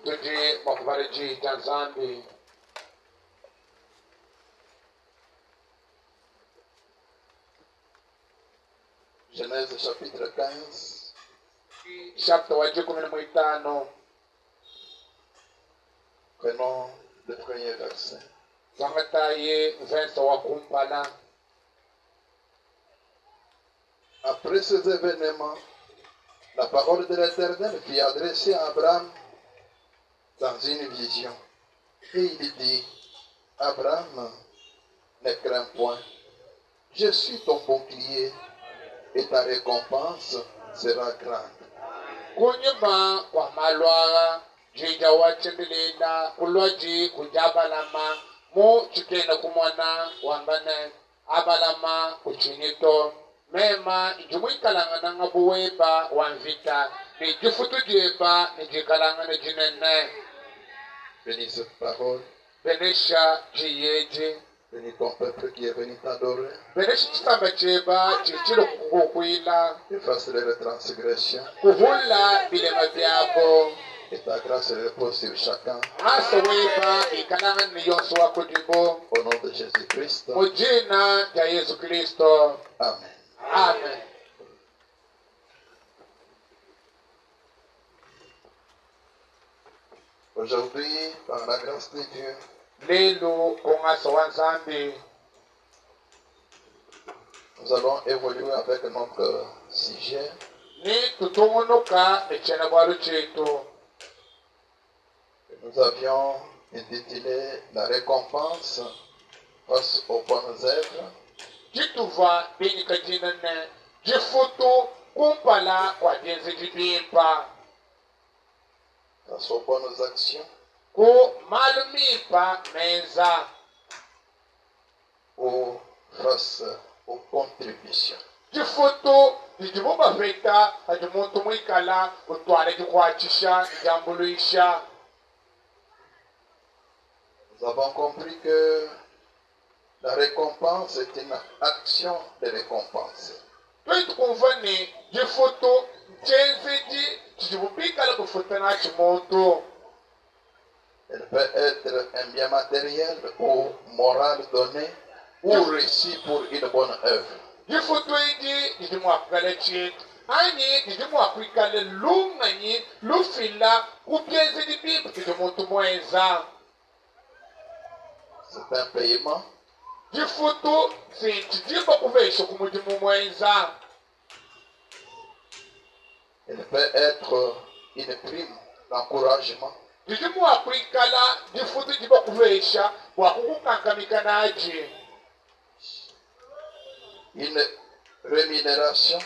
Tuji makubariji Tanzambi. Genèse chapitre 15. Chapter wa 15. Prenons le premier verset. Zangataye verset wa kumpala. Après ces événements, la parole de l'Éternel fut adressée à Abraham dans une vision. Et il dit, Abraham, ne crains point, je suis ton bouclier et ta récompense sera grande. Kunyuma kwa malwa jija wa chimbilina kulwaji kujabalama mu chikena kumwana wambane abalama kuchinito mema jumuikalanga nga buweba wanvita ni jifutu jeba ni jikalanga na jinene. Bénis cette parole. Benesha jiyeji. Bénis ton peuple qui est venu t'adorer. Benesha chitamba cheba chichilo kukuila. Efface les transgressions. Kuhula bilema byabo. Et ta grâce repose sur chacun. Asaweba ikalanga ni yonso wa kudibo. Au nom de Jésus-Christ. Mujina ya Yesu Kristo. Amen. Amen. Aujourd'hui, par la grâce de Dieu, Lelo kongasa wanzambi. nous allons évoluer avec notre sujet. Ni tutungunuka echena bwalu chetu. Nous avions intitulé La récompense face aux bonnes œuvres. Jituva binika jinene. Jifutu kumpala kwa jenzi jibimpa. Face aux bonnes actions Ku malumipa menza. ou face aux contributions. Jifutu jijibuba vita hajimuntu mwikala utwale jikwachisha jambuluisha. Nous avons compris que la récompense est une action de récompense. Tweet kumvani jifutu chenziji jijibubikala kufutana chimuntu. Elle peut être un bien matériel ou moral donné ou reçu pour une bonne œuvre. Jifutu iji jijimwakukala chitu. Anyi jijimwakukala lunganyi lufila kupienzi jibibu jijimuntu mwenza. C'est un paiement. Jifutu sinchijimba kuvesha kumujimu mwenza. Elle peut être une prime d'encouragement. Jijimwakukala jifutu jiba kuvesha wakukukankamikanaji. Une rémunération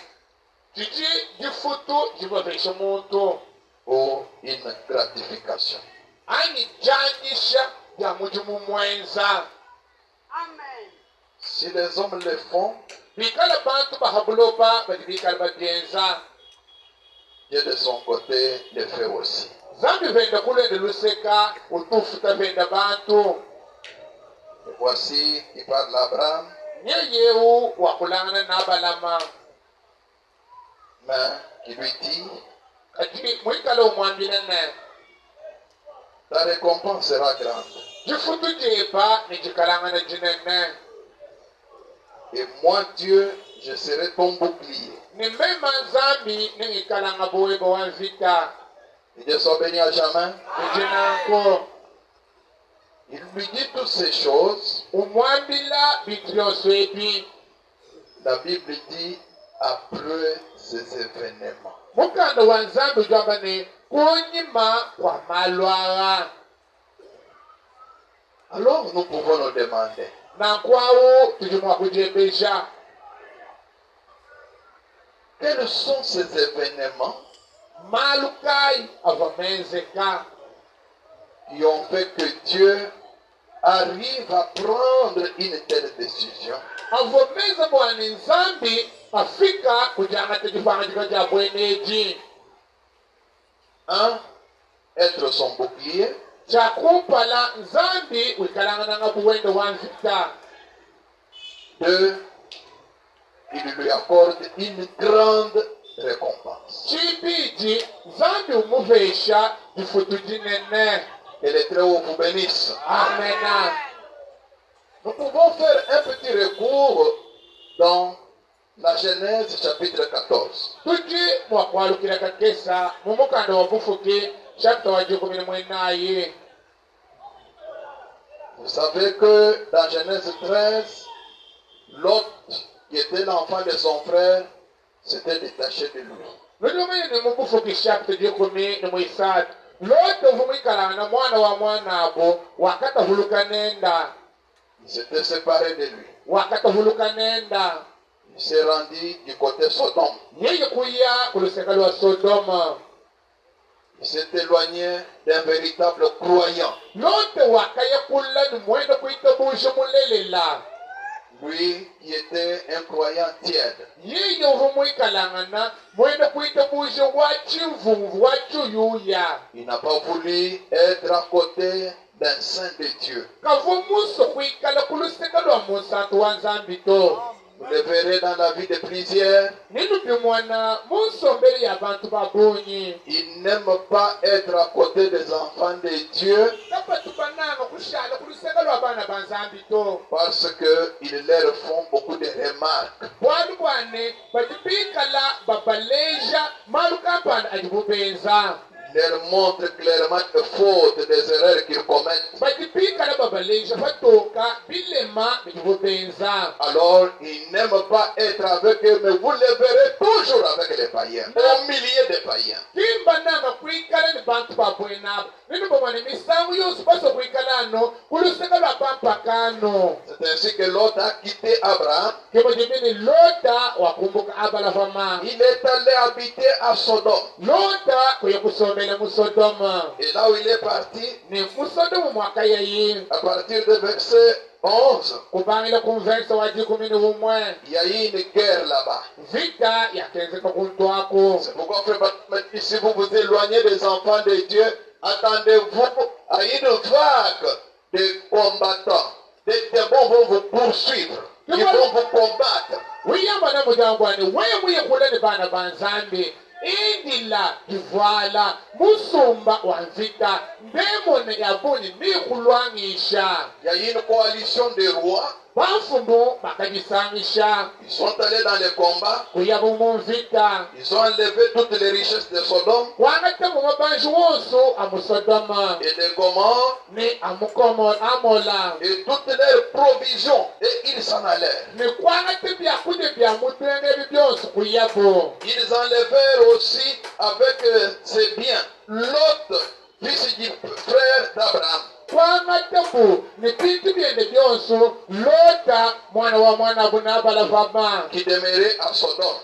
Jiji jifutu jiba vesha muntu. ou une gratification. Ani janyisha ya mujimu mwenza. Amen. Si les hommes le font, Bikala bantu bahabulopa bajibikala babienza. Dieu de son côté le fait aussi. Zambi venda kulende luseka utufuta venda bantu. Et voici, il parle à Abraham, Nyeyewu wakulangana nabalama. mais qui lui dit, Kajibi mwikala umwambilene. ta récompense sera grande. Jifutu jepa nijikalangana jinene. Et moi, Dieu, je serai ton bouclier. Ni mema zambi ningikalanga buweba wanvita. Et Dieu soit béni à jamais. Nijinanko. Il lui dit toutes ces choses. Umwambila bitrioswepi. La Bible dit après ces événements. Mukanda wanzambi jwambane kunyima kwa malwara. Alors nous pouvons nous demander, Na kwawo tujimwa kujebesha. quels sont ces événements Malukai avamenzeka. qui ont fait que Dieu arrive à prendre une telle décision? Avomeza bwana nzambi afika kujanga tujifanga jikaja bweneji. Un, être son bouclier. Chakumpala nzambi wikalanga nanga buwende wanvita. Deux, il lui accorde une grande récompense. Chibiji nzambi umuvesha Et les très hauts vous bénissent. Amen. Nous pouvons faire un petit recours dans la Genèse chapitre 14. Tuji mwakwalukira kakesa mumukanda wabufuki chapter wa 19. Vous savez que dans Genèse 13, Lot, qui était l'enfant de son frère, s'était détaché de lui. Nujumene ni mubufuki chapter 10 Lote vumikala na mwana wa mwana abo wakata huluka nenda. Il s'était séparé de lui. Wakata huluka nenda. Il s'est rendu du côté Sodome. Yeye kuya kulusekali wa Sodoma. Il s'est éloigné d'un véritable croyant. Lote wakaya kula ni mwenda kuita bushe mulelela. Lui qui était un croyant tiède. Yeye vumuikalangana mwenda kuita bushe wachimvumvu wachuyuya. Il n'a pas voulu être à côté d'un saint de Dieu. Kavumuso kuikala kulusekali wa musantu wa Nzambito. Vous le verrez dans la vie de plusieurs. Il n'aime pas être à côté des enfants de Dieu parce qu'ils leur font beaucoup de remarques. Il leur montre clairement les fautes, des erreurs qu'ils commettent. Alors, ils n'aiment pas être avec eux, mais vous les verrez toujours avec les païens, au milieu des païens. C'est ainsi que Lot a quitté Abraham. Il est allé habiter à Sodome. Et là où il est parti, à partir du verset 11, il y a eu une guerre là-bas. C'est pourquoi, si vous vous éloignez des enfants de Dieu, attendez-vous à une vague de combattants. Des démons vont vous poursuivre. Ils vont vous combattre. Indila kivala musumba wanzita demone yabuni ni kulwangisha. Il y a eu une coalition de rois. Ils sont allés dans les combats. Ils ont enlevé toutes les richesses de Sodome et de Gomorrhe et toutes leurs provisions, et ils s'en allèrent. Ils enlevèrent aussi avec ses biens Lot, fils du frère d'Abraham. Qui demeurait à Sodome.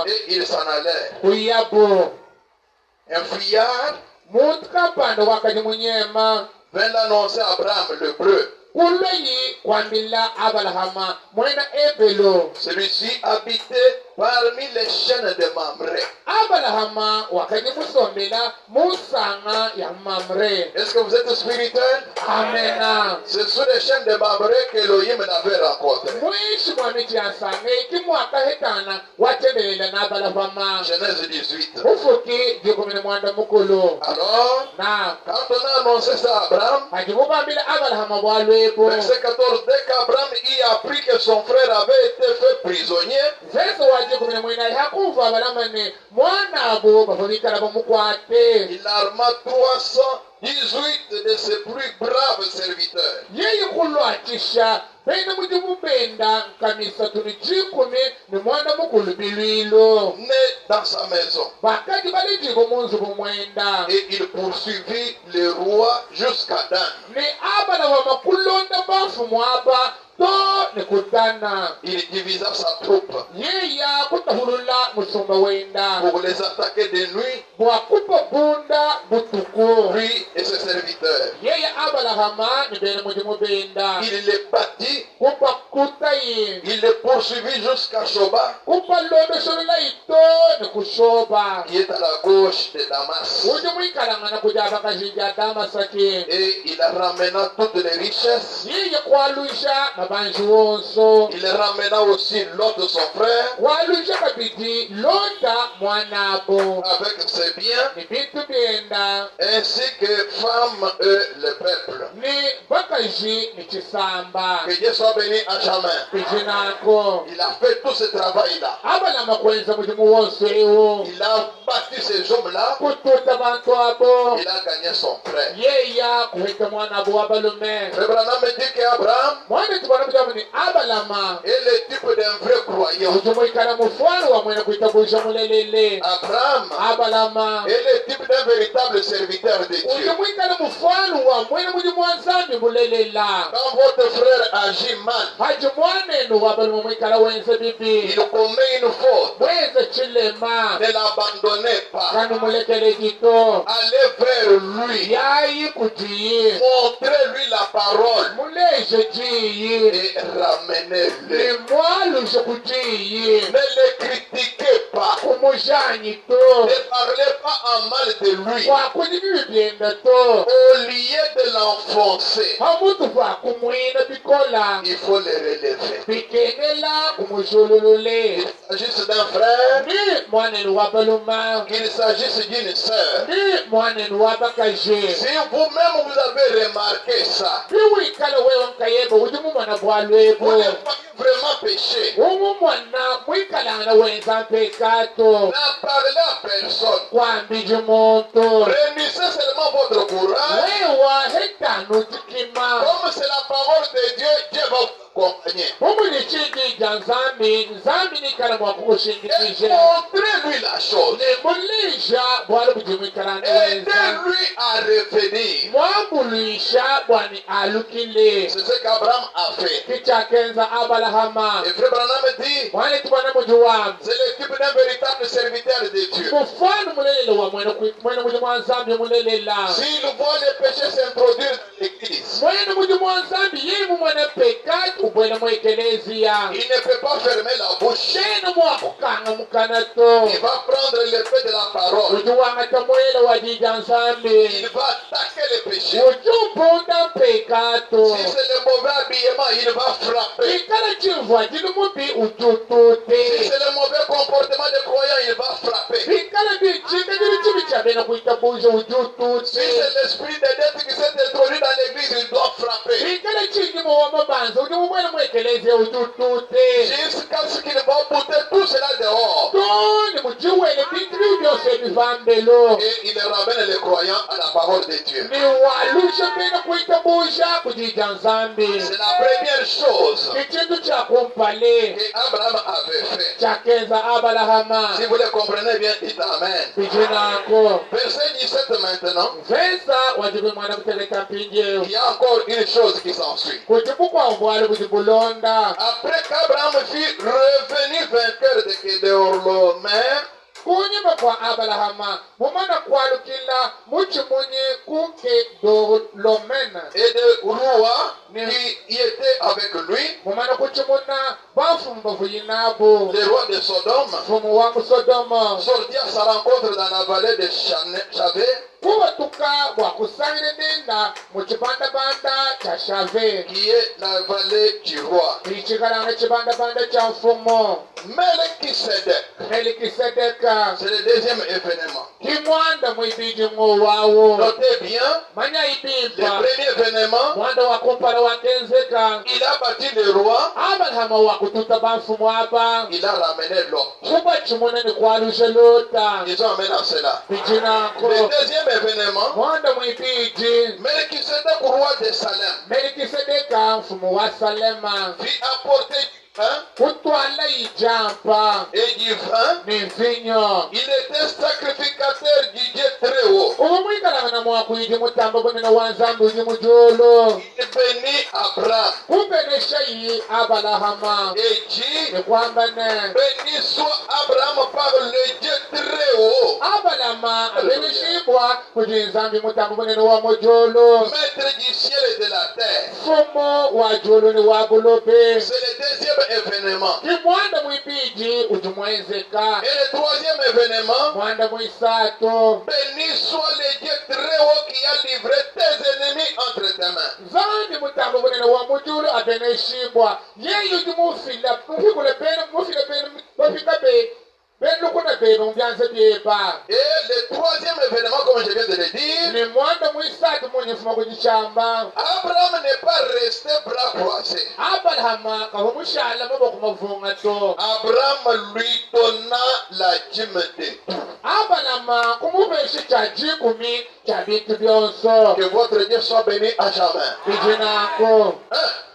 Et ils s'en allèrent. Un fuyard vint l'annoncer à Abraham l'Hébreu. Celui-ci habitait parmi les chaînes de Mamré. Est-ce que vous êtes spirituel? Amen. Ce sont les chaînes de Mamré qu'Elohim l'avait rencontrées. Genèse 18. Alors, quand on a annoncé ça à Abraham, verset 14, dès qu'Abraham y apprit que son frère avait été fait prisonnier, il arma 318 de ses plus braves serviteurs. Né dans sa maison. Et il poursuivit le roi jusqu'à Dan. Il divisa sa troupe pour les attaquer de nuit, puis et ses serviteurs. yeye abalahama nibene mujimubenda Il les battit, kupa kutayi il les poursuivit jusqu'à Shoba, kupa lomesolola ito ni kushoba qui est à la gauche de Damas. ujimwikalangana kuja bakajija damasaki Et il ramena toutes les richesses. yeye kwalusha mabanji wonso Il ramena aussi l'autre de son frère kwalusha kabidi lota mwanabo avec ses biens, ni bintu byenda ainsi que femmes et le peuple. ni bakaji ni chisamba Que Dieu soit béni à jamais. bijinako Il a fait tout ce travail-là. abalama kwenza mulimu wonse iwo Il a battu ces hommes-là. kututa bantu abo Il a gagné son frère. yeya kuhita mwanabo wabalume Frère Branham me dit qu'Abraham mwana tubona mujamu ni abalama est le type d'un vrai croyant. ujumwikala mufwalo wamwene kuitabusha mulelele Abraham abalama est le type d'un véritable serviteur de Dieu. ujumwikala mufwalo wamwene mujimwanzambi mulelela Quand votre frère agit mal, haji mwanenu wabaluma mwikala wenze bibi il commet une faute. wenze chilema Ne l'abandonnez pas. kanu mulekele gito Allez vers lui. yayi kujiyi Montrez-lui la parole muleje jiyi et ramenez-le. nimwalushe kujiyi Ne le critiquez pas. kumujanyi to Ne parlez pas en mal de lui. kwakuji bibi byenda to Au lieu de l'enfoncer, hamutu vakumwina bikola il faut le relever. bikengela kumujululule Qu'il s'agisse d'un frère, ni mwanenu wabaluma qu'il s'agisse d'une sœur. ni mwanenu wabakaje Si vous-même vous avez remarqué ça, biwikala wewe nkayeba udi mumwana vous bwalwebo n'avez pas vraiment péché. umu mwana mwikalana wenza mpekato N'en parlez à personne. kwambiji muntu Réunissez seulement votre courage. wewa hetanu tikima Comme c'est la parole de Dieu, Dieu va vous accompagner. umu nichingija nzambi nikala Et mwakukushingikije montrez-lui la chose. nemulisha bwali bujimwikalana wenza Aidez-lui à revenir. mwambulisha bwani alukile C'est ce qu'Abraham a fait. kichakenza abalahama Et frère Branham dit, mwani tubana mujuwamu c'est le type d'un véritable serviteur de Dieu. mufano mulelele wa mwene muji mwanzambi mulelela S'il voit les péchés s'introduire dans l'église, mwene muji mwanzambi yimu mwene pekati ubwene mwekelezia il ne peut pas fermer la bouche. shene mwakukanga mukanato Il va prendre l'effet de la parole. ujuwangata mwele wajija nzambi Il va attaquer les péchés. ujumpunda pekato Si c'est le mauvais habillement, il va frapper. ikala chimvwa chilumupi Si ututute c'est le mauvais comportement des croyants, il va frapper. ikala bichika chili chibi chabena kuitabusha Si ututute c'est l'esprit de dette qui s'est introduit dans l'église, il doit frapper. ikala chingimo wa mabanza ujumubwene mwekelezia ututute Jusqu'à ce qu'il va bouter tout cela dehors. toni mujiwene bintu byose bivambelo Et il ramène les croyants à la parole de Dieu. niwalusha pena kuitabusha kujija nzambi C'est la première chose ichintu chakumpale qu'Abraham avait fait. chakenza abalahama Si vous le comprenez bien, dites Amen. bijinako Verset 17 maintenant. vesa wajibu mwana kuteleka mpinjeo Il y a encore une chose qui s'ensuit. kuchipukwa ubwali kujibulonda Après qu'Abraham fut revenu vainqueur de Kedorlaomer, kunyima kwa abalahama mumana kwalukila muchimunyi kuke dolomena et de Roua qui était avec lui, mumana kuchimuna bafumba vuyinabo le roi de Sodome, fumu wa musodoma sortit à sa rencontre dans la vallée de Chavé, kubatuka bwakusangire nenda muchibandabanda cha shave qui est la vallée du roi. ichikalanga chibandabanda cha mfumo Melchisedec, melikisedeka c'est le deuxième événement. kimwanda mwibiji wawo Notez bien, manya le ibimba premier événement, mwanda wakumpala wakenzeka il a battu le roi, abalahama wakututa bamfumu aba il a ramené l'autre. kuba chimunani kwalusha lota Ils ont amené à cela. bijinako Le deuxième événement, mwanda mwibiji Melchisedec, roi de Salem, melikisedeka mfumu wa salema fit apporter du pain kutwala ijampa et du vin. n'imvinyo Il était sacrificateur du Dieu très haut. ubu mwikalanga na mwakuiji mutambo gwemena wanzambi uji mujolo Il bénit Abraham kubenesha yi Abalahama et dit, ni kwamba ne béni soit Abraham par le Dieu très haut, Abalama abeneshibwa kujinzambi mutambo munene wa mojolo maître du ciel et de la terre. fumo wa jolo ni wa bulobe C'est le deuxième événement. kimwanda mwipiji utumwenzeka Et le troisième événement, mwanda mwisato béni soit le Dieu très haut qui a livré tes ennemis entre tes mains. zambi mutambo munene wa mojolo abeneshibwa yeyo jumufila mufikule pena mufile pena bafika be benukuna be mumyanze byeba Et le troisième événement, comme je viens de le dire, ni mwanda mwisato munyefuma kujishamba Abraham n'est pas resté bras croisés. Abalahama kahumushala maboko mavunga to Abraham lui donna la dîme. Abalama kumubeshe cha jikumi cha bintu byonso Que votre Dieu soit béni à jamais. ijinako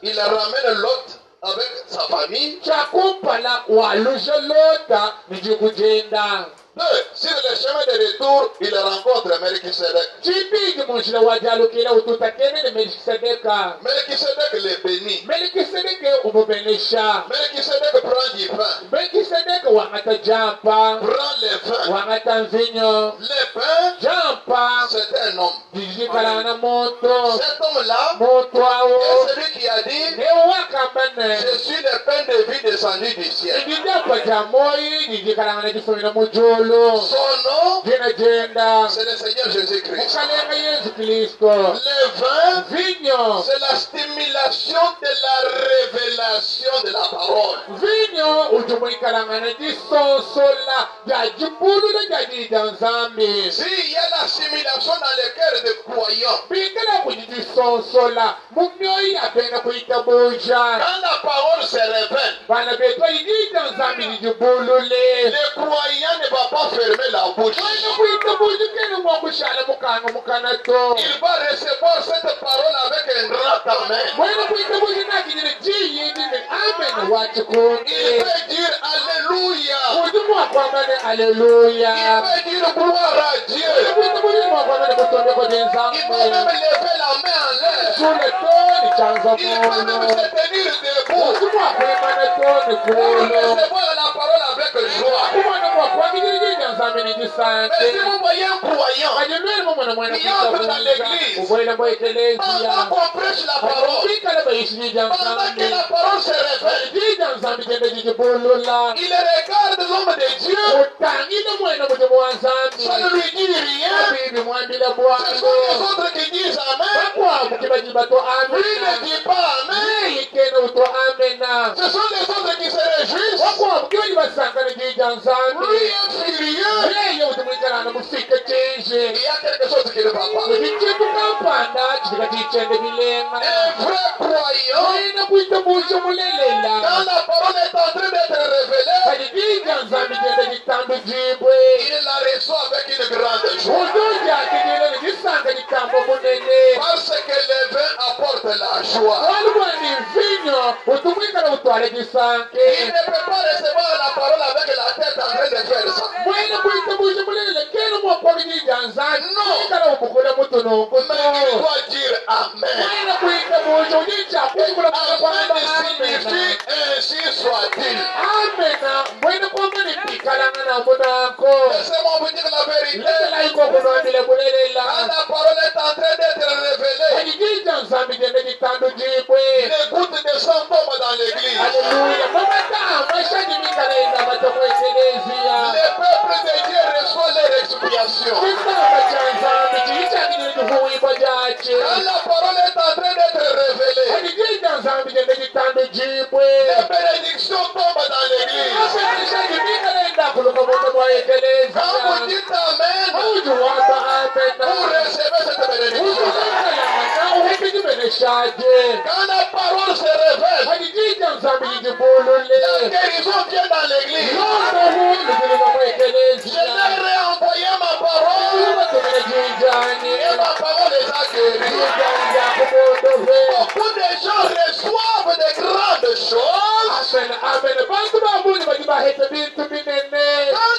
Il ramène Lot avec sa famille. chakumpala walujelota nijikujenda 2. Sur le chemin de retour, il rencontre Melchisedec. chipiji munjila wajalukila ututakene ni Melkisedeka Melchisedec le bénit. Melkisedeke umubenesha Melchisedec prend du pain, Melkisedeke wangata jampa prend le vin. wangata mvinyo Le pain, jampa c'est un homme. jijikalana moto Cet homme-là moto awo est celui qui a dit, newakambane je suis le pain de vie descendu du ciel. ijijapa ja moyi jijikalana jifumina mujolo Son nom, jina jenda c'est le Seigneur Jésus-Christ. mukalenga Yesu Kristo Le vin, vinyo c'est la stimulation de la révélation de la parole. vinyo ujumuikalangana jisonsola ja jibulula ja jija nzambi S'il y a la stimulation dans le cœur des croyants, bingala kujijisonsola mumyoyi apenda kuitabuja quand la parole se révèle, bana betwa ijija nzambi jijibulule le croyant ne va pas fermer la bouche. Mwana kuitabuja kene mwakushala mukanga mukanato Il va recevoir cette parole avec un grand amen. Mwana kuitabuja nakijine jiyidine amen wachikundi Il peut dire Alléluia. Ujumu wakwambane Il aleluya peut dire gloire à Dieu. kuitabuja mwakwambane kutonde kwa Il peut jenzambi même lever la main en l'air. Sule toni chanza Il peut même mono se tenir debout Ujumu wakwembane toni pour kulo recevoir la parole avec joie. Kumwana mwakwangijine jija nzambi Mais si nijisante vous voyez un croyant, Kajinwele mwana mwana Il entre dans l'église. Ubwela mwa pendant ekelesia qu'on prêche la parole, Bikala bayishijija pendant nzambi que la parole se révèle, Jija nzambi jende jijibulula il regarde l'homme de Dieu, Utangile mwena mujimu wa nzambi ça ne lui dit rien. Abibi mwambile Ce sont bwango les autres qui disent Amen. Bakwamu kibajiba to Lui ne amena dit pas Amen. Yikene uto amena Ce sont les autres qui se réjouissent. Bakwamu kibajibasankana jija nzambi Lui est furieux. Yeye utumwikalana musika chenje Il y a quelque chose qui ne va pas. Uchichitu kampanda chifika chichende bilenga Un vrai croyant, Mwena kuitabuja mulelela quand la parole est en train d'être révélée, Kajijija nzambi jende jitambu jibwe il la reçoit avec une grande joie. Ujuja kijile nijisanga jitambu munene Parce que le vin apporte la joie. Walwa ni vinyo utumwikala utwale Il jisanke ne peut pas recevoir la parole avec la tête en train de faire ça. Mwena kuitabuja mulele kene mwakwalijija nzambi No. Mwikala upukula mutunungu Mais il doit dire Amen. Mwena kuitabuja ujija kukula kwamba Amen signifie ainsi soit-il. Amena mwena kwamba ni pikalanga na munako Laissez-moi vous dire la vérité. Lela iko kunwambile Quand mulelela la parole est en train d'être révélée, Kajijija nzambi jende jitandu jibwe les gouttes de sang tombent dans l'église. Haleluya mamata mashadi mikala ina matomo ekelezia Le peuple de Dieu reçoit leur expiation. Kisamba cha nzambi chichakini kuhuibwa jache Quand la parole est en train d'être révélée, Kajijija nzambi jende jitandu jibwe les bénédictions tombent dans l'église. Mashadi mikala ina kuluka moto mwa Quand vous ekelezia dites Amen, Uju wapa vous amena recevez cette bénédiction. Quand la parole se révèle, la guérison vient dans l'église. Je leur ai envoyé ma parole et ma parole les a guéris. Beaucoup de gens reçoivent de grandes choses. Quand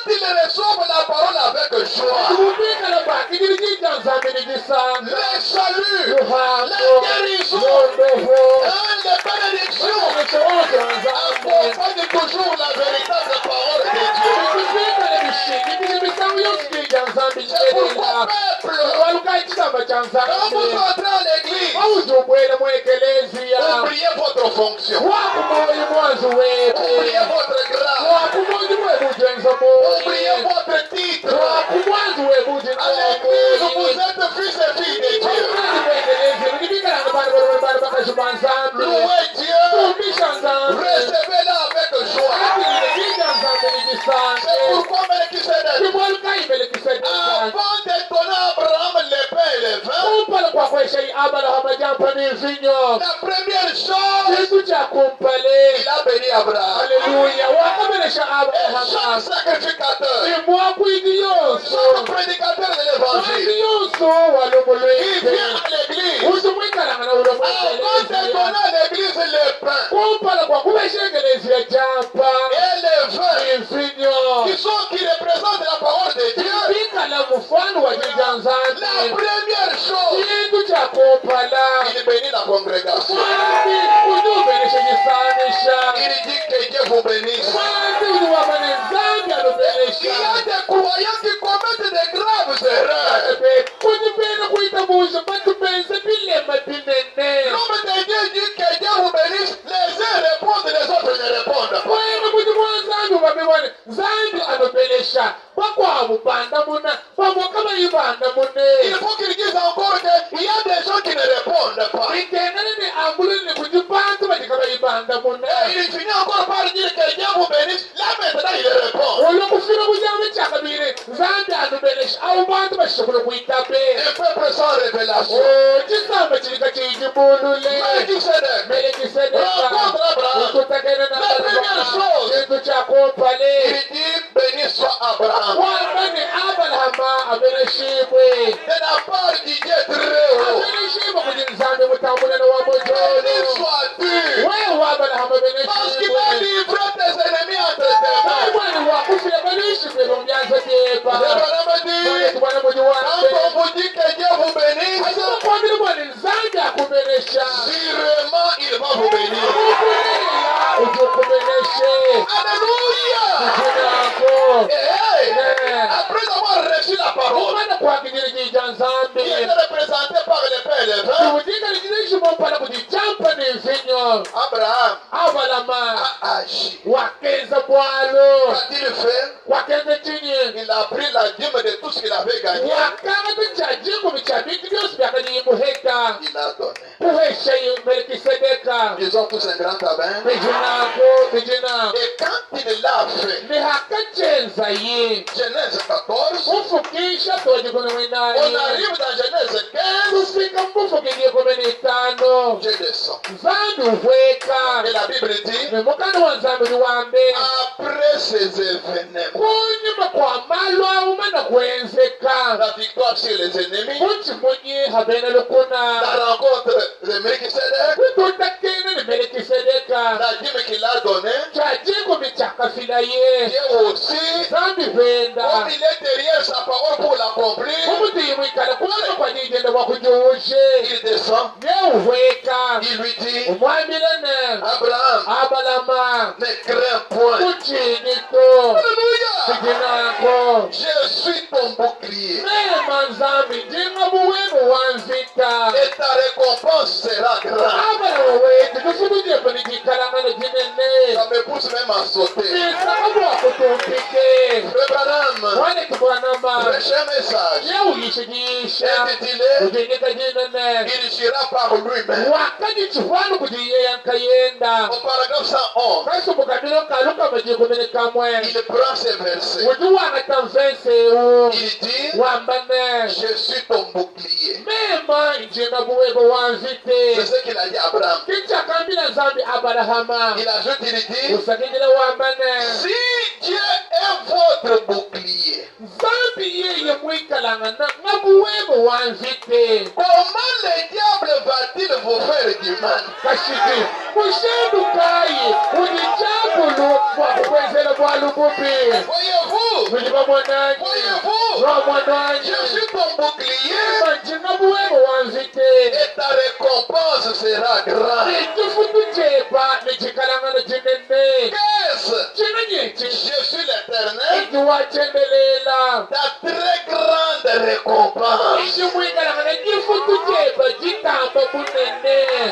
ils reçoivent la parole avec joie, le salut, la guérison, les bénédictions accompagnent toujours la véritable parole de Dieu. C'est pourquoi, peuple, quand vous entrez à l'église, oubliez votre fonction, oubliez votre grade, oubliez votre titre. À l'église, vous êtes fils et filles de Dieu. Louez Dieu, recevez-la avec joie. C'est pourquoi Melchisedec, avant de donner à Abraham les pains et les vins, la première chose, il a béni Abraham. Et chaque sacrificateur, chaque prédicateur de l'évangile, il vient à l'église, avant de donner à l'église le pain et le vin, qui représentent la parole de Dieu, la première chose, il bénit la congrégation. Il dit que Dieu vous bénisse. Il y a des croyants qui commettent des graves erreurs. L'homme de Dieu dit que Dieu vous bénisse. Les uns répondent, les autres ne répondent pas. Il faut qu'il dise encore qu'il y a des gens qui ne répondent pas. Et il finit encore par dire que Dieu vous bénisse. Là maintenant il répond. Un peuple sans révélation. Melchisedec rencontre Abraham. La première chose, il dit béni soit Abraham. De la part du Dieu très haut. Béni sois-tu. Parce qu'il a livré tes ennemis entre tes mains. Abraham dit, quand on vous dit que Dieu vous bénisse, sûrement il va vous bénir. Alléluia. Après avoir reçu la parole, qui était représentée par les pères et les vins, Abraham a agi. Qu'a-t-il fait? Il a pris la dîme de tout ce qu'il avait gagné. Il a donné. Ils ont tous un grand tabac. Et quand il l'a fait, Genèse 14, on arrive dans Genèse 15, je descends. Et la Bible dit, après ces événements, la victoire sur les ennemis, la rencontre de Melchisedec, la dîme qu'il a donnée, Dieu aussi, comme il est derrière sa parole pour l'accomplir, il descend, il lui dit, Abraham, ne crains point. Alléluia. Je suis ton bouclier. Et ta récompense sera grande. Ça me pousse même à sauter. Abraham, prêchez un message. Intitulé, il ira par lui-même. Au paragraphe 111, il prend ces versets. Il dit, je suis ton bouclier. C'est ce qu'il a dit à Abraham. Il ajoute, il dit, si Dieu est votre bouclier, comment le diable va-t-il vous faire du mal? Voyez-vous, Voyez-vous, je suis ton bouclier et ta récompense sera grande. Qu'est-ce? Je suis l'Éternel, ta très grande récompense.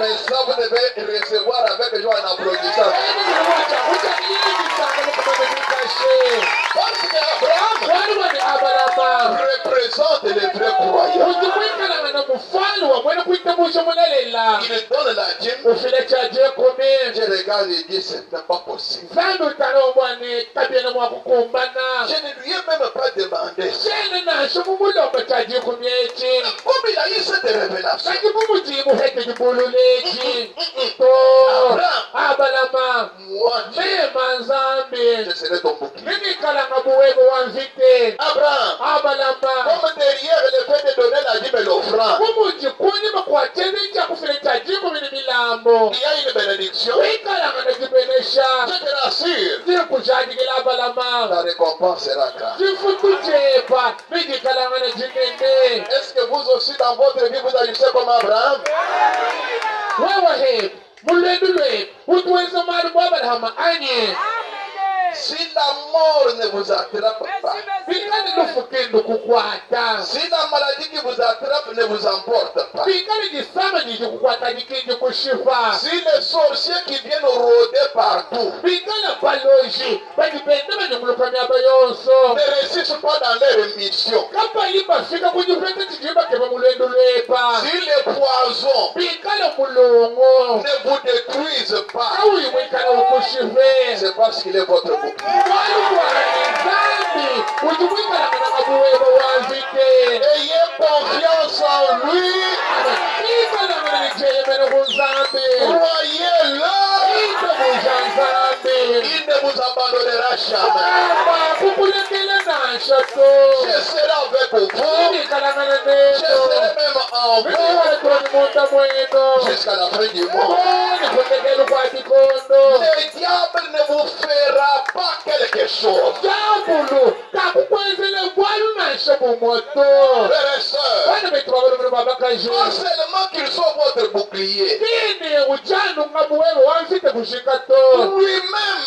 Mais ça, vous devez recevoir avec joie en applaudissant. Parce qu'Abraham représente les vrais croyants. Il donne la dîme. Je regarde et dis, ce n'est pas possible. Je ne lui ai même pas demandé. Comme il a eu cette révélation. Abraham, moi, je serai ton bouclier. Abraham, comme derrière le fait de donner la dîme et l'offrande, il y a une bénédiction. Je te rassure, ta récompense sera grande. Est-ce que vous aussi dans votre vie vous agissez comme Abraham? Si la mort ne vous attrape pas, si la maladie qui vous attrape ne vous emporte pas, si les sorciers qui viennent rôder partout ne réussissent pas dans leur mission, si les poisons ne vous détruisent pas, c'est parce qu'il est votre bouclier. Ayez confiance en lui. Croyez-le. Il ne vous abandonnera jamais. Je serai avec vous. Je serai même en vous jusqu'à la fin du monde. Le diable ne vous fera pas quelque chose. Frères et sœurs, non seulement qu'il soit votre bouclier, lui-même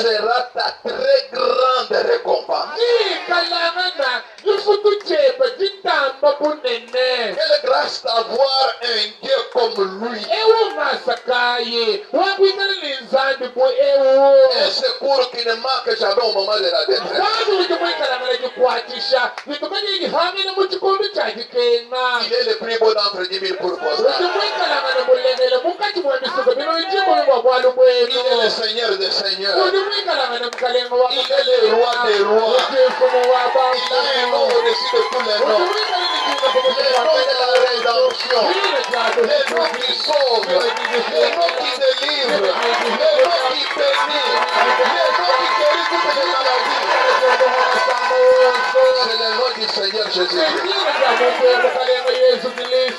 sera ta très grande récompense. Quelle grâce d'avoir un Dieu comme lui. Un secours qui ne manque jamais au moment de la détresse. Il est le plus beau d'entre 10 000 pourposages. Il est le Seigneur des Seigneurs. Il est le Roi des Rois. Il a un nom au-dessus de tous les noms. Le nom de la rédemption. Le nom qui sauve. Le nom qui délivre. Le nom qui bénit. Le nom qui guérit toutes les maladies. C'est le nom du Seigneur Jésus-Christ.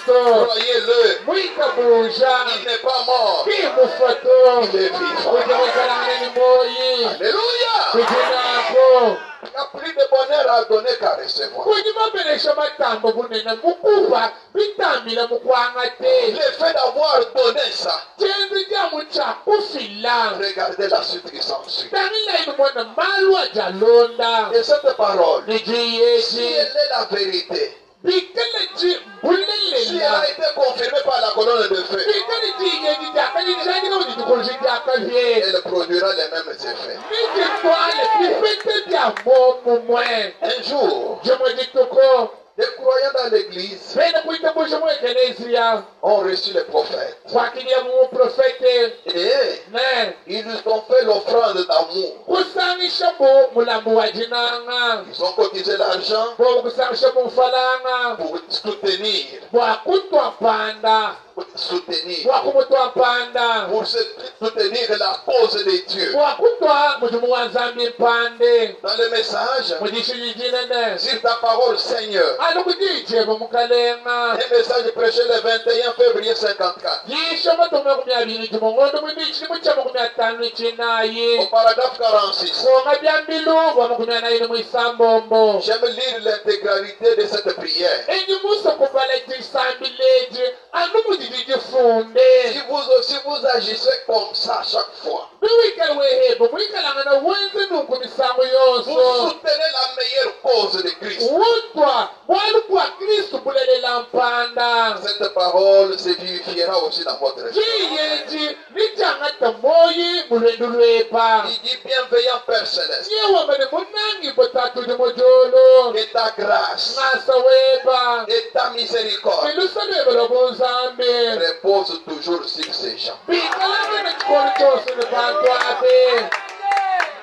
Croyez-le. Il n'est pas mort. Il est vivant. Alléluia. Il n'y a plus de bonheur à donner qu'à recevoir. Le fait d'avoir donné ça, regardez la suite qui s'ensuit. Et cette parole, si elle est la vérité, si elle a été confirmée par la colonne de feu, elle produira les mêmes effets. Un jour, les croyants dans l'église ont reçu les prophètes. Et ils nous ont fait l'offrande d'amour. Ils ont cotisé l'argent pour soutenir soutenir. Wakumutwa mpanda. Pour soutenir la cause de Dieu. Wakutwa mujumu wa nzambi mpande. Dans le message, Mujishijinene. sur ta parole, Seigneur. Alukujije mukalenga. Un message prêché le 21 février 54. Yisho matume kumyabiri jumungondo mwibichi mucha mukumyatanu chinayi. Au paragraphe 46. Konga byambilu wa mukumyanayi mwisambombo. J'aime lire l'intégralité de cette prière. Enyi muso kubala chisambileje. Anu mujijiji funde. Si vous aussi vous agissez comme ça chaque fois, Biwikala wehebo mwikalanga na wenze nuku misango vous yonso. soutenez la meilleure cause de Christ. Wutwa walukwa Kristu bulelela mpanda. Cette parole se vivifiera aussi dans votre vie. Jiyeji nichangata moyi mulwendu lwepa. Il dit bienveillant Père Céleste, Yewa mene munangi potatu di mojolo. que ta grâce Ngasa weba. et ta miséricorde Milusalwe belo bunzambe. reposent toujours sur ces gens. Bikalanga na chikoli chose ni bantu abe.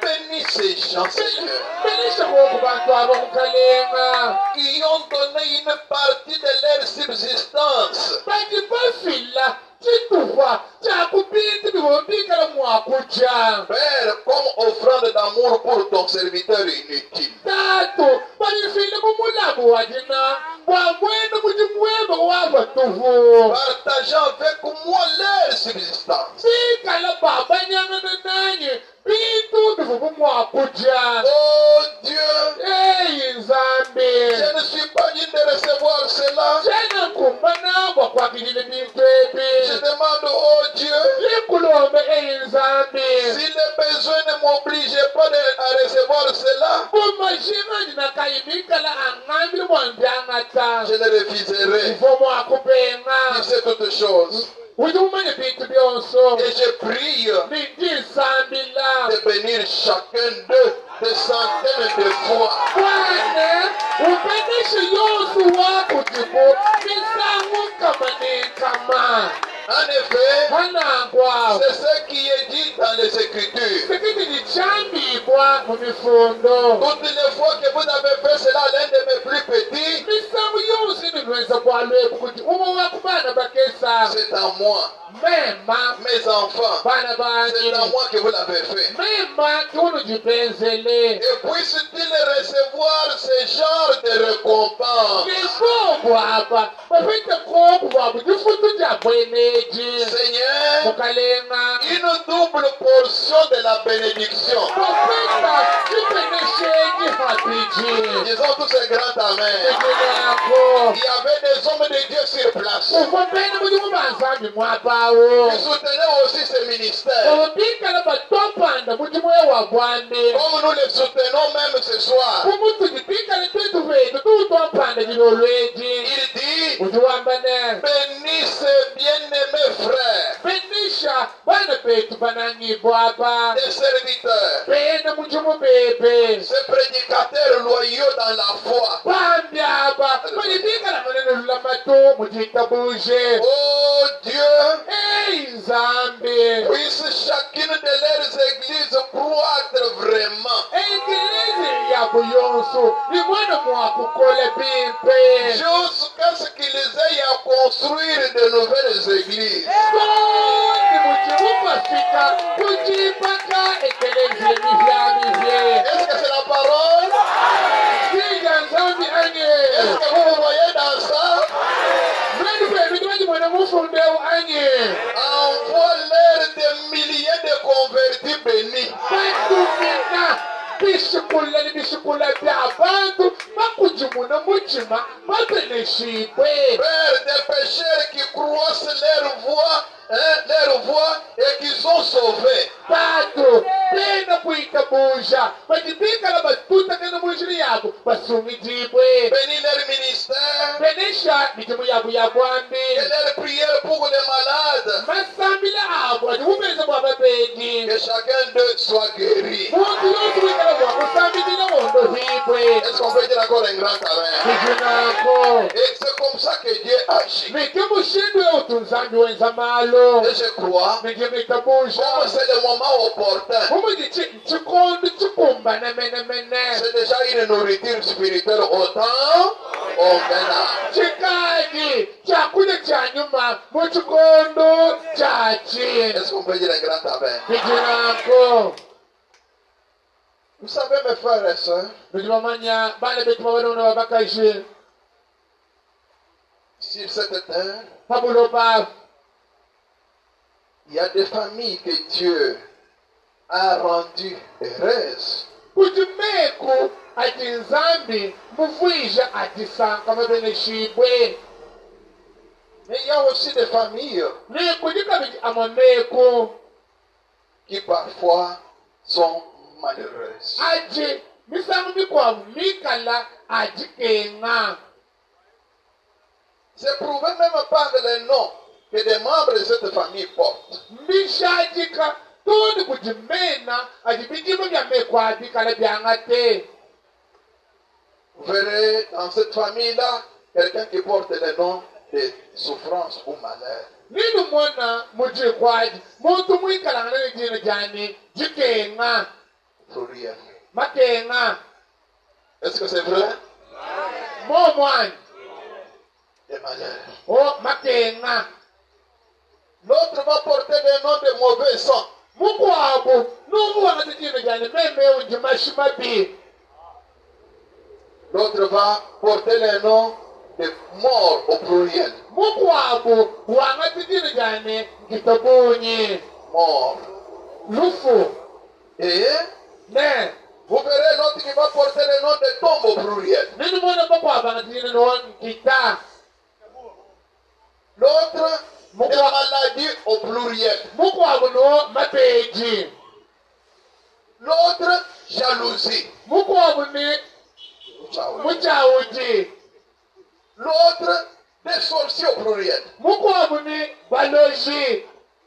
Bénis ces gens, Seigneur, Benisha koku bantu abo kukalenga. qui ont donné une partie de leur subsistance Bati bafila. Chitufa. Chakupiti bibobikala mwakucha. Père, comme offrande d'amour pour ton serviteur inutile. Tatu. Balifile mumulabu wajina. Wamwene mujimweba wabatuvu. Partageant avec moi leur subsistance. Bikala baba nyangana nanyi. Bitu bivubu mwakucha. Oh Dieu, Hey Nzambi. je ne suis pas digne de recevoir cela. Jana kumbana wakwakilile bintu Je ebi. demande, oh Dieu, Likulombe hey Nzambi. si les besoins ne m'obligeaient pas à recevoir cela, Bumajinga jinakayimikala angambili mwambyangata. je le refuserai. Ivomo akupenga. Tu sais toutes choses. Ujumane bintu byonso. Et je prie Nindisambila. de bénir chacun d'eux des centaines de fois. Bwana, upeneshe yosu wako tipo. Misangu kama ni kama. En effet, Hanangwa. c'est ce qui est dit dans les Écritures. Sikiti ni chambi bwa mumifundo. Toutes les fois que vous avez fait cela à l'un de mes plus petits, Misangu yosu ninweza kwa lwebu kuti. Umo wakubana bakesa. c'est à moi, Mema. mes enfants. Bana C'est bani. à moi que vous l'avez fait. Mema kiunu jipenzele. Et puisse-t-il recevoir ce genre de récompense. Nifobu hapa. Bafite kobu wabu. Jifutu jabweneji. Seigneur, Mukalenga. une double portion de la bénédiction. Bafita jipeneshenji hapiji. Disons tous ces grands amen. Ejinako. Il y avait des hommes de Dieu sur place. Ufopene mujimu banzambi mwapawo. Ils soutenaient aussi ce ministère. Obikala batopanda mujimu ewa gwande. Comme nous les soutenons même ce soir. Kumutu jipikala tutu vetu tutopanda jilolweji. Il dit, Ujuwambane. bénissez bien-aimés frères, Benisha bana petu banangi bwaba. des serviteurs, Bena mujimu bebe. ces prédicateurs loyaux dans la foi. Bambyaba. Balibikala maneno lulamatu mujitabuje. Oh Dieu, Hey Nzambi. puisse chacune de leurs églises croître vraiment. Ekilezi ya buyonso. Imwana mwakukole pimpe. Jusqu'à ce qu'ils aient à construire de nouvelles églises. Sote mujimu pasika. Kujipaka ekelezi mivya. Est-ce que c'est la parole? Siga Nzambi Est-ce anye. que vous vous voyez dans ça? Mweni pe mitumaji mwana mufundeu anye. Envoie-leur des milliers de convertis bénis. Batumina. Bishikula ni bishikula bya abantu. Bakujimuna mujima. Bapeneshipwe. Père, des pécheurs qui croissent leur voix et qui sont sauvés. Batu. Bena kuikabuja. Bajibikala batuta kana mujiri yabo. Basumijibwe. Bénis leur ministère Benesha mijimu yabu et yabwambi. leur prière pour les malades. Masambila abo. Ajibubeza mwababeji. Que chacun d'eux soit guéri. Muntu yotu wikala wakusambidila wondo hibwe. Est-ce qu'on peut dire encore un grand amen? Kijunako. Et c'est comme ça que Dieu agit. Nikimushindwe utunzambi wenza malo. Et je crois, Nikimutabusha. comme c'est le moment opportun, Umugichi chikondo chikumba na mene. c'est déjà une nourriture spirituelle autant au ménage. Chikai kandi cyakurya cya nyuma mu kikondo cyaci. Est-ce qu'on peut dire un grand amen? Kugira ngo Vous savez, mes frères et sœurs, bamanya bana betu babona babakaje sur cette terre, pabulopa il y a des familles que Dieu a rendues heureuses. kujimeku ati nzambi muvwija ati sanka mabene shibwe Mais il y a aussi des familles ni kujikabiji amameku qui parfois sont malheureuses. aji misangu mikwa mikala aji kenga. C'est prouvé même par les noms que des membres de cette famille portent. Mishajika tuni kujimena aji bijibu bya mekwa bikala byangate. Vous verrez dans cette famille-là quelqu'un qui porte le nom de souffrance ou malheur. Ninu mwana mujikwaji muntu mwikalanga ne jina jani jikenga Pluriel. makenga Est-ce que c'est vrai? mo mwani Des malheurs. o makenga. L'autre va porter le nom de mauvais sang. Mukwabu numu wangati jina jani meme unji mashimabi. L'autre va porter le nom de mort au pluriel. Mukwabu wangati jina jani kitabunyi Mort. lufu Et ne. vous verrez l'autre qui va porter le nom de tombe au pluriel. Ninu mwana mukwabu wangati jina non kita. L'autre, des maladies au pluriel. Mukwabu no mapeji. L'autre, jalousie. Mukwabu ni muchawuji. L'autre, des sorciers au pluriel. Mukwabu ni baloji.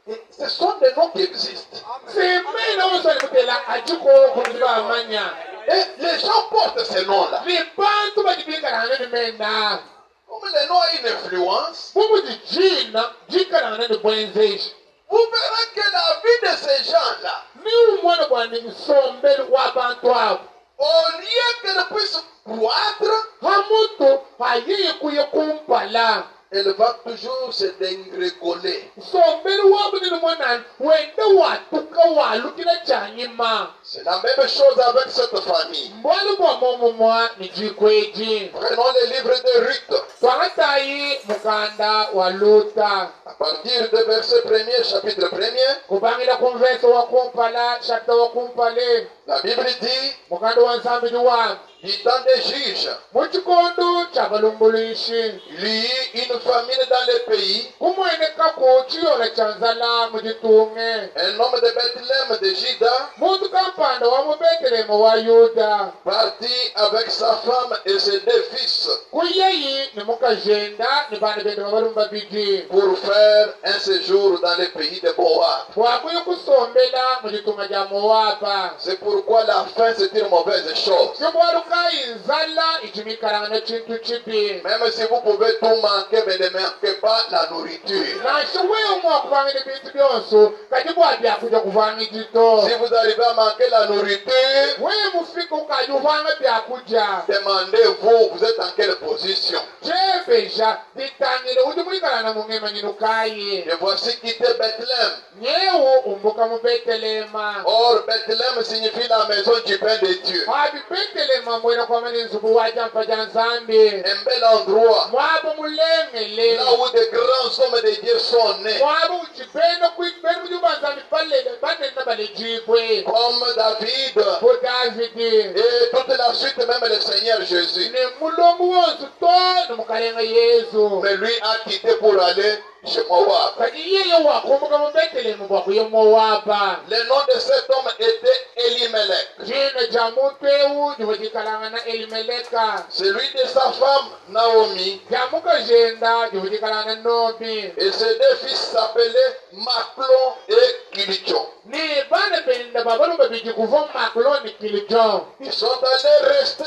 Et ce sont des noms qui existent. Semena usali mutela ajiko kuziba amanya. Et les gens portent ces noms-là. Ni bantu bajibikaranga ni mena. Comme les noms ont une influence, Mumu jina jikaranga ni bwenzeshi. vous verrez que la vie de ces gens-là, Ni umwana bwani msombeli wa bantu abo. au lieu qu'elle puisse croître, Hamutu hayiye kuye kumpala. elle va toujours se dégringoler. Sombeli wabo ni mwana wende watuka walukila chanyima. C'est la même chose avec cette famille. Mbwali bwa momumwa ni jikweji. Prenons le livre de Ruth, Twangatayi mukanda wa Luta. à partir du verset 1er, chapitre 1er, Kubangira kumveso wa kumpala, chapter wa kumpale. la Bible dit, Mukanda wa nsambiji wa. du temps des juges, Muchikondo chabalumbulishi. il y eut une famine dans le pays. Kumwene kako chiyola chanzala mujitunge. Un homme de Bethléem de Juda Muntu kampanda wa mubetelemo wa Yuda. partit avec sa femme et ses 2 fils Kuyeyi ni mukajenda ni bana bende babalumba biji. pour faire un séjour dans le pays de Moab. Wakuye kusombela mujitunga ja Moaba. C'est pourquoi la faim c'est une mauvaise chose. Kibwaluka inzala ichimikaranga na chintu chipi. Même si vous pouvez tout manquer, mais ne manquez pas la nourriture. Nasho wewe mwa kuvanga bintu byonso kajibwa bya kuja kuvanga jito. Si vous arrivez à manquer la nourriture, Wewe mufika ukajuvanga bya kuja. demandez-vous, vous êtes en quelle position? Jebeja ditangire udimulikana na mungema nyinukaye. Et voici quitter Bethléem. Nyewo umbuka mu Betelema. Or, Bethléem signifie la maison du pain de Dieu. Habi Betelema mwena kwa mani nzubu wajampa janzambi. Un bel endroit Mwabo mulengele. là où de grands hommes de Dieu sont nés. Mwabo uchipenda kuipenda kujubanzambi pale bane na bale jibwe. Comme David Po Davidi. et toute la suite, même le Seigneur Jésus. Ne mulongo wonsu to mukalenga Yesu. Mais lui a quitté pour aller chez Moab. Kati yeye wakumbuka mu Betelema bwakuye Moaba. Le nom de cet homme était Elimelech. Jina ja mutewu jivujikalanga na Elimeleka. Celui de sa femme Naomi. Jamuka jenda jivujikalanga na Nobi. Et ses 2 fils s'appelaient Maclon et Kilichon. Ni bana benda babalumba biji kuva Makloni Kilijo. Ils sont allés rester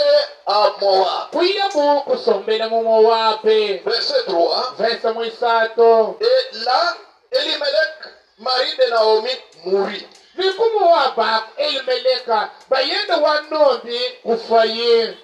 à Moab. Kuya bu kusombela mu Moabe. Verset 3. Verse mwisato. Et là, Elimelech, mari de Naomi, mourut. Ni kumoaba Elimeleka bayenda wa Nobi kufaye.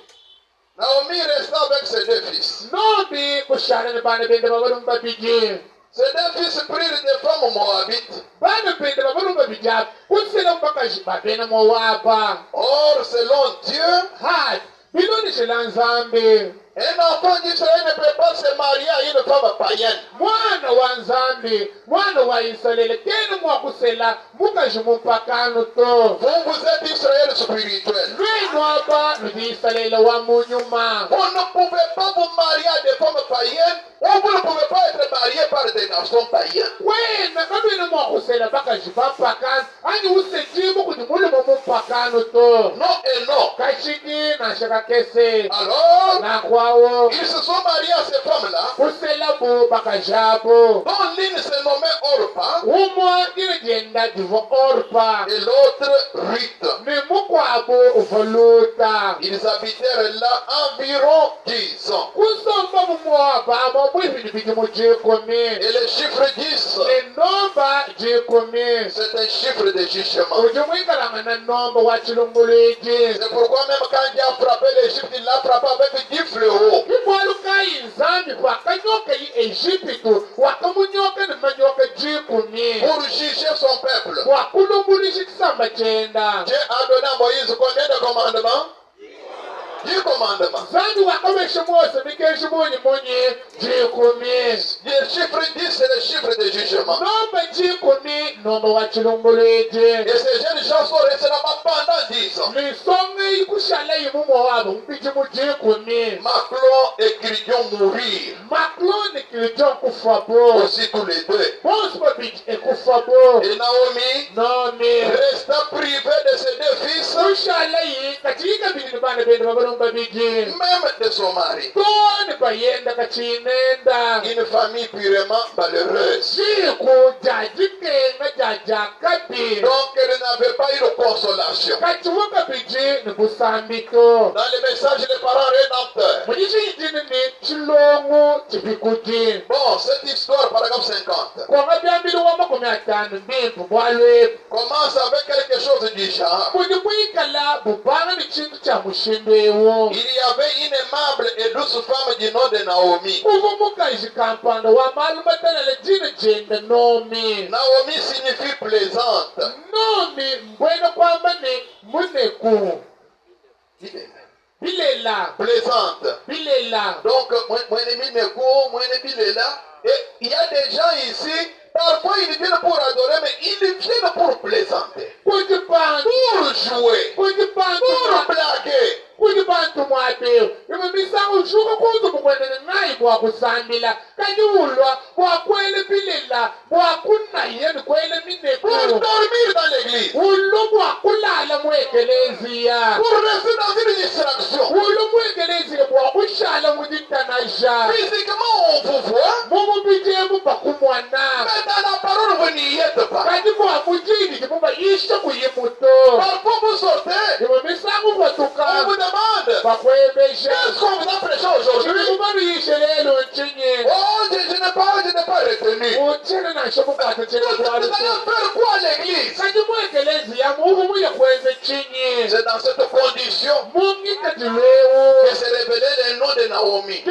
Naomi resta avec ses deux fils. Nomi kushana ne bana bende babalumba biji. Ces deux fils prirent des femmes moabites. Bana bende babalumba bijab. Kusela mpaka jibabena Moaba. Or, selon Dieu, Had. Biloni shilanzambi. un enfant d'Israël ne peut pas se marier à une femme païenne. Mwana wa Nzambi, mwana wa Israeli, kene mwakusela mukajimupakano to. Vous êtes Israël spirituel. Lwenu aba ludi Israeli wa munyuma. Vous ne pouvez pas vous marier à des femmes païennes, ou vous ne pouvez pas être marié par des garçons païens. Wena kabine mwakusela bakajipapakano, ani usejibu kuti muli mumupakano to. Non et non. Kashiki na shaka kese. Alors, Na kwawo. ils se sont mariés à ces femmes-là, Kusela bu bakajabo. dont l'une se nommait Orpa Umo dine jenda divo Orpa. et l'autre Ruth. Ni mukwabo uvoluta. Ils habitèrent là environ 10 ans. Kusomba Moaba amabwibini bijimu jikumi. Et le chiffre 10, Enomba jikumi. c'est un chiffre de jugement. Ujumuikalanga na nomba wa chilunguliji. C'est pourquoi même quand Dieu a frappé l'Égypte, il l'a frappé avec 10 fléaux. Kimwaluka inzambi kwa kanyoka yi Ejipitu. Wakamunyoka ni manyoka jikumi. Pour juger son peuple. Wakulungulishi kisamba chenda. Dieu a donné à Moïse combien de commandements? 10 commandements. Zambi wakaweshe Mose mikeshi munyi jikumi. Le chiffre 10, c'est le chiffre de jugement. Nomba jikumi nomba wa chilunguliji. Et ces jeunes gens sont restés là-bas pendant 10 ans. Nisonge ikushala yimu Moaba mpijimu jikumi. Maclon et Gridion mourir. Makloni kilijon kufabo. Aussi tous les deux. Bosbabit ekufabo. Et Naomi Nomi. resta privée de ses deux fils, Kushala yi katika bini bana bende babalumba biji. même de son mari. Toni bayenda kachinenda. Une famille purement malheureuse. Jiku jajikenga jajakabi. Donc elle n'avait pas eu de consolation. Kachiwaka biji ni busambito. Dans le message des parents rédempteurs. Mujishi yidini ni chilongo chipikuji. Bon, cette histoire, paragraphe 50, Kwa mabiambili wa makumi atanu mbimpu bwalwe. commence avec quelque chose du genre. Kujibwikala bubanga ni chintu cha mushindwewo. Il y avait une aimable et douce femme du nom de Naomi. Kuvumukaji kampanda wa malumatana le jina jenda Nomi. Naomi signifie plaisante. Nomi mbwena kwamba ni muneku. Bilela. Plaisante. Bilela. Donc, et il y a des gens ici, parfois ils viennent pour adorer, mais ils viennent pour plaisanter, Kujibantu. pour jouer, Kujibantu. pour blaguer. Kujibantu mwabeo. Iwe misango shuka kuzu mkwene nai bwa kusambila. Kanyulwa bwa kwele bilela. Bwa kuna yenu kwele mineku. Pour dormir dans l'église, Ulu bwa kulala mwekelezia. pour rester dans une distraction. Ulu mwekelezia bwa kushala muditanaja. Physiquement, on vous voit, Mumu bijemu bakumwana. mais dans la parole, vous n'y êtes pas. Kati bwa mujini jimuba isha kuyimuto. Parfois, vous sortez, Iwe misango on batuka. vous demande, Bakwebesha. qu'est-ce qu'on vous a prêché aujourd'hui? Chimubanu yishe lelo nchinye. Oh, je n'ai pas retenu. Uchene na shomu kwata Donc, chene vous kwa allez luto. faire quoi à l'église? Kati mwekelezi ya muhu muye kweze chinye. C'est dans cette condition Mungi katilewo. que s'est révélé le nom de Naomi.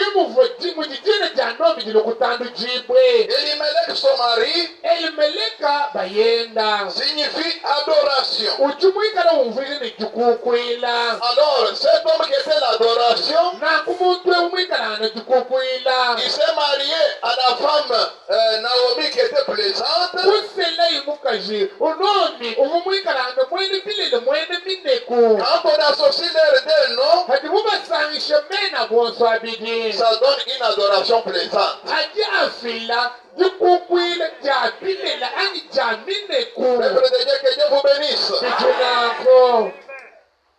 Mujijine janomi jilo kutandu jibwe. Elimelech, son mari, Elimeleka bayenda. signifie adoration. Uchumwikala umvili ni jukukwila. Alors, cet homme qui était l'adoration, Na kumutwe umwikala na jukukwila. il s'est marié à la femme Naomi qui était plaisante. Kusela imukaji. Unomi umumwikala na mwene bilele mwene mineku. Quand on associe leurs deux noms, Hati mubasangishe mena bonso abidi. ça donne une adoration plaisante. Hati afila jukukwila jabilela ani jamineku. Peuple de Dieu, que Dieu vous bénisse. Bijunako.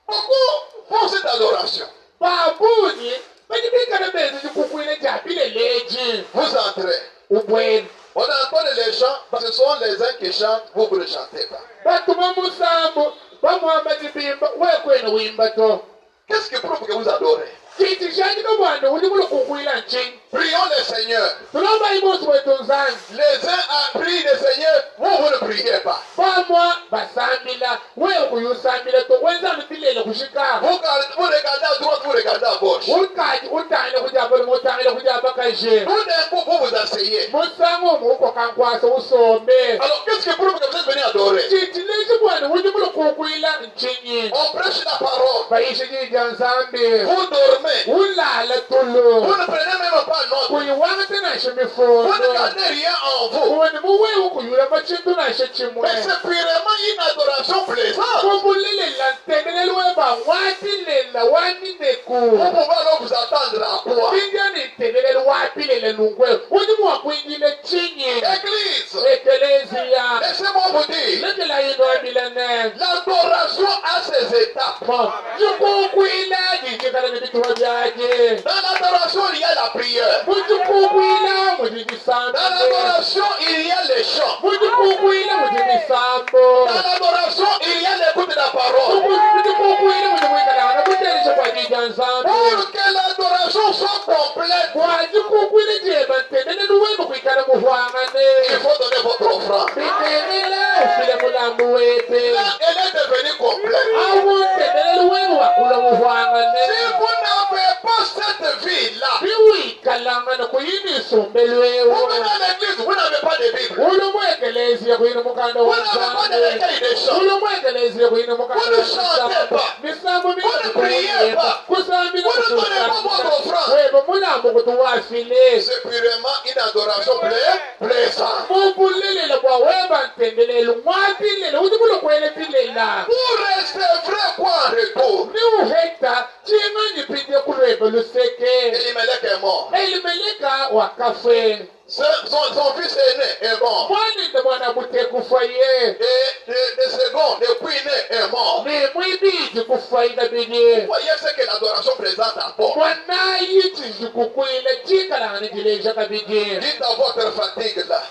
Beaucoup font cette adoration. Babuni. Bajibikala bezi jukukwila jabileleji. Vous entrez. Ubweni. On entend les chants, ce sont les uns qui chantent, vous ne chantez pas. Batuma musambu. Bamwamba jibimba. Wekwena wimba to. Qu'est-ce qui prouve que vous adorez? Qui Prions le Seigneur. Les uns prient le Seigneur, vous ne priez pas. Vous regardez à droite, vous regardez à gauche. Tout d'un coup, vous vous asseyez. Alors, qu'est-ce que prouve que vous êtes venu adorer? On prêche la parole. Vous dormez. Vous ne prenez même pas note. Vous ne gardez rien en vous. Mais c'est purement une adoration plaisante. Vous pouvez alors vous attendre à quoi? Église, laissez-moi vous dire, l'adoration a ses étapes. Dans l'adoration, il y a la prière. Dans l'adoration, il y a les chants. Dans l'adoration, il y a l'écoute de la parole. Pour que l'adoration soit complète, il faut donner votre offrande. Là, elle est devenue complète. Si vous n'avez pas cette vie-là, vous venez à l'église, vous n'avez pas de Bible. Vous n'avez pas de recueil de chants. Vous ne chantez pas. Vous ne priez pas. Vous ne donnez pas votre offrande. C'est purement une adoration plaisante. Pour rester vrai quoi en retour? Elimelech est mort. Son fils aîné est mort. Et le second, le puîné est mort. Vous voyez ce que l'adoration présente apporte. Dites à votre fatigue là.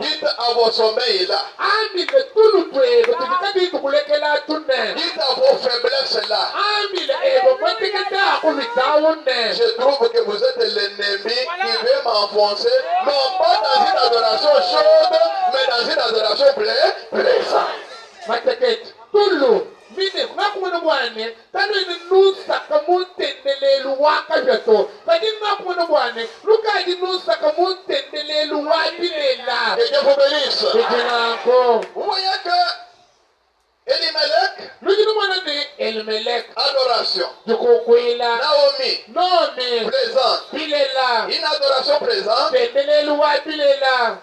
Dites à vos sommeils là. Dites à vos faiblesses là. Je trouve que vous êtes l'ennemi qui veut m'enfoncer, non pas dans une adoration chaude, mais dans une adoration plaisante. Et Dieu vous bénisse. Vous voyez que Elimelech, adoration. Naomi, présente. Une adoration présente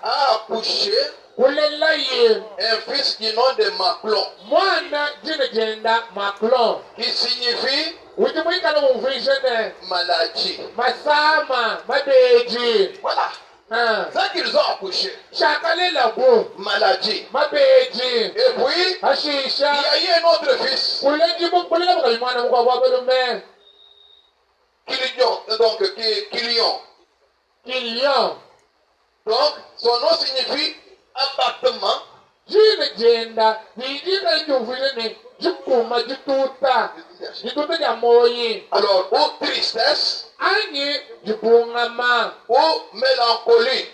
a accouché un fils du nom de Maclon, qui signifie maladie. Voilà. Ça qu'ils ont accouché. Maladie. Et puis, il y a eu un autre fils. Kilion. Donc, son nom signifie abattement. Alors, ou tristesse, ou mélancolie.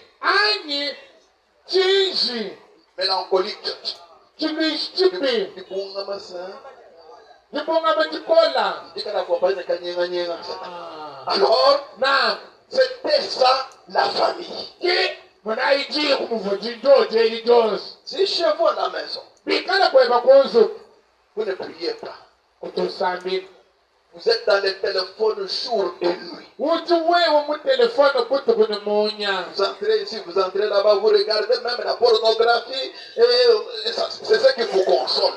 Mélancolique. Alors, c'était ça la famille. Si chez vous à la maison, vous ne priez pas. Vous êtes dans les téléphones jour et nuit. Vous entrez ici, vous entrez là-bas, vous regardez même la pornographie, et c'est ce qui vous console.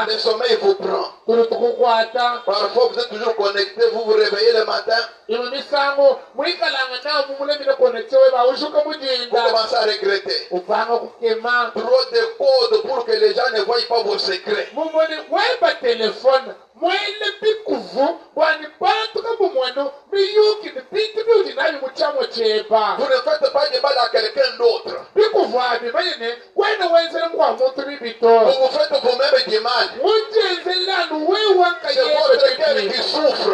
Le sommeil vous prend. Parfois vous êtes toujours connecté, vous vous réveillez le matin. Vous commencez à regretter. Trop de codes pour que les gens ne voient pas vos secrets. biyuki ni bintu byuti nabi muchamo chepa Vous ne faites pas de mal à quelqu'un d'autre. bikuvabi mayine kwena wenzele kwa muntu bibito Vous vous faites vous-même du mal. mujenzelanu wewanka C'est votre cœur qui souffre.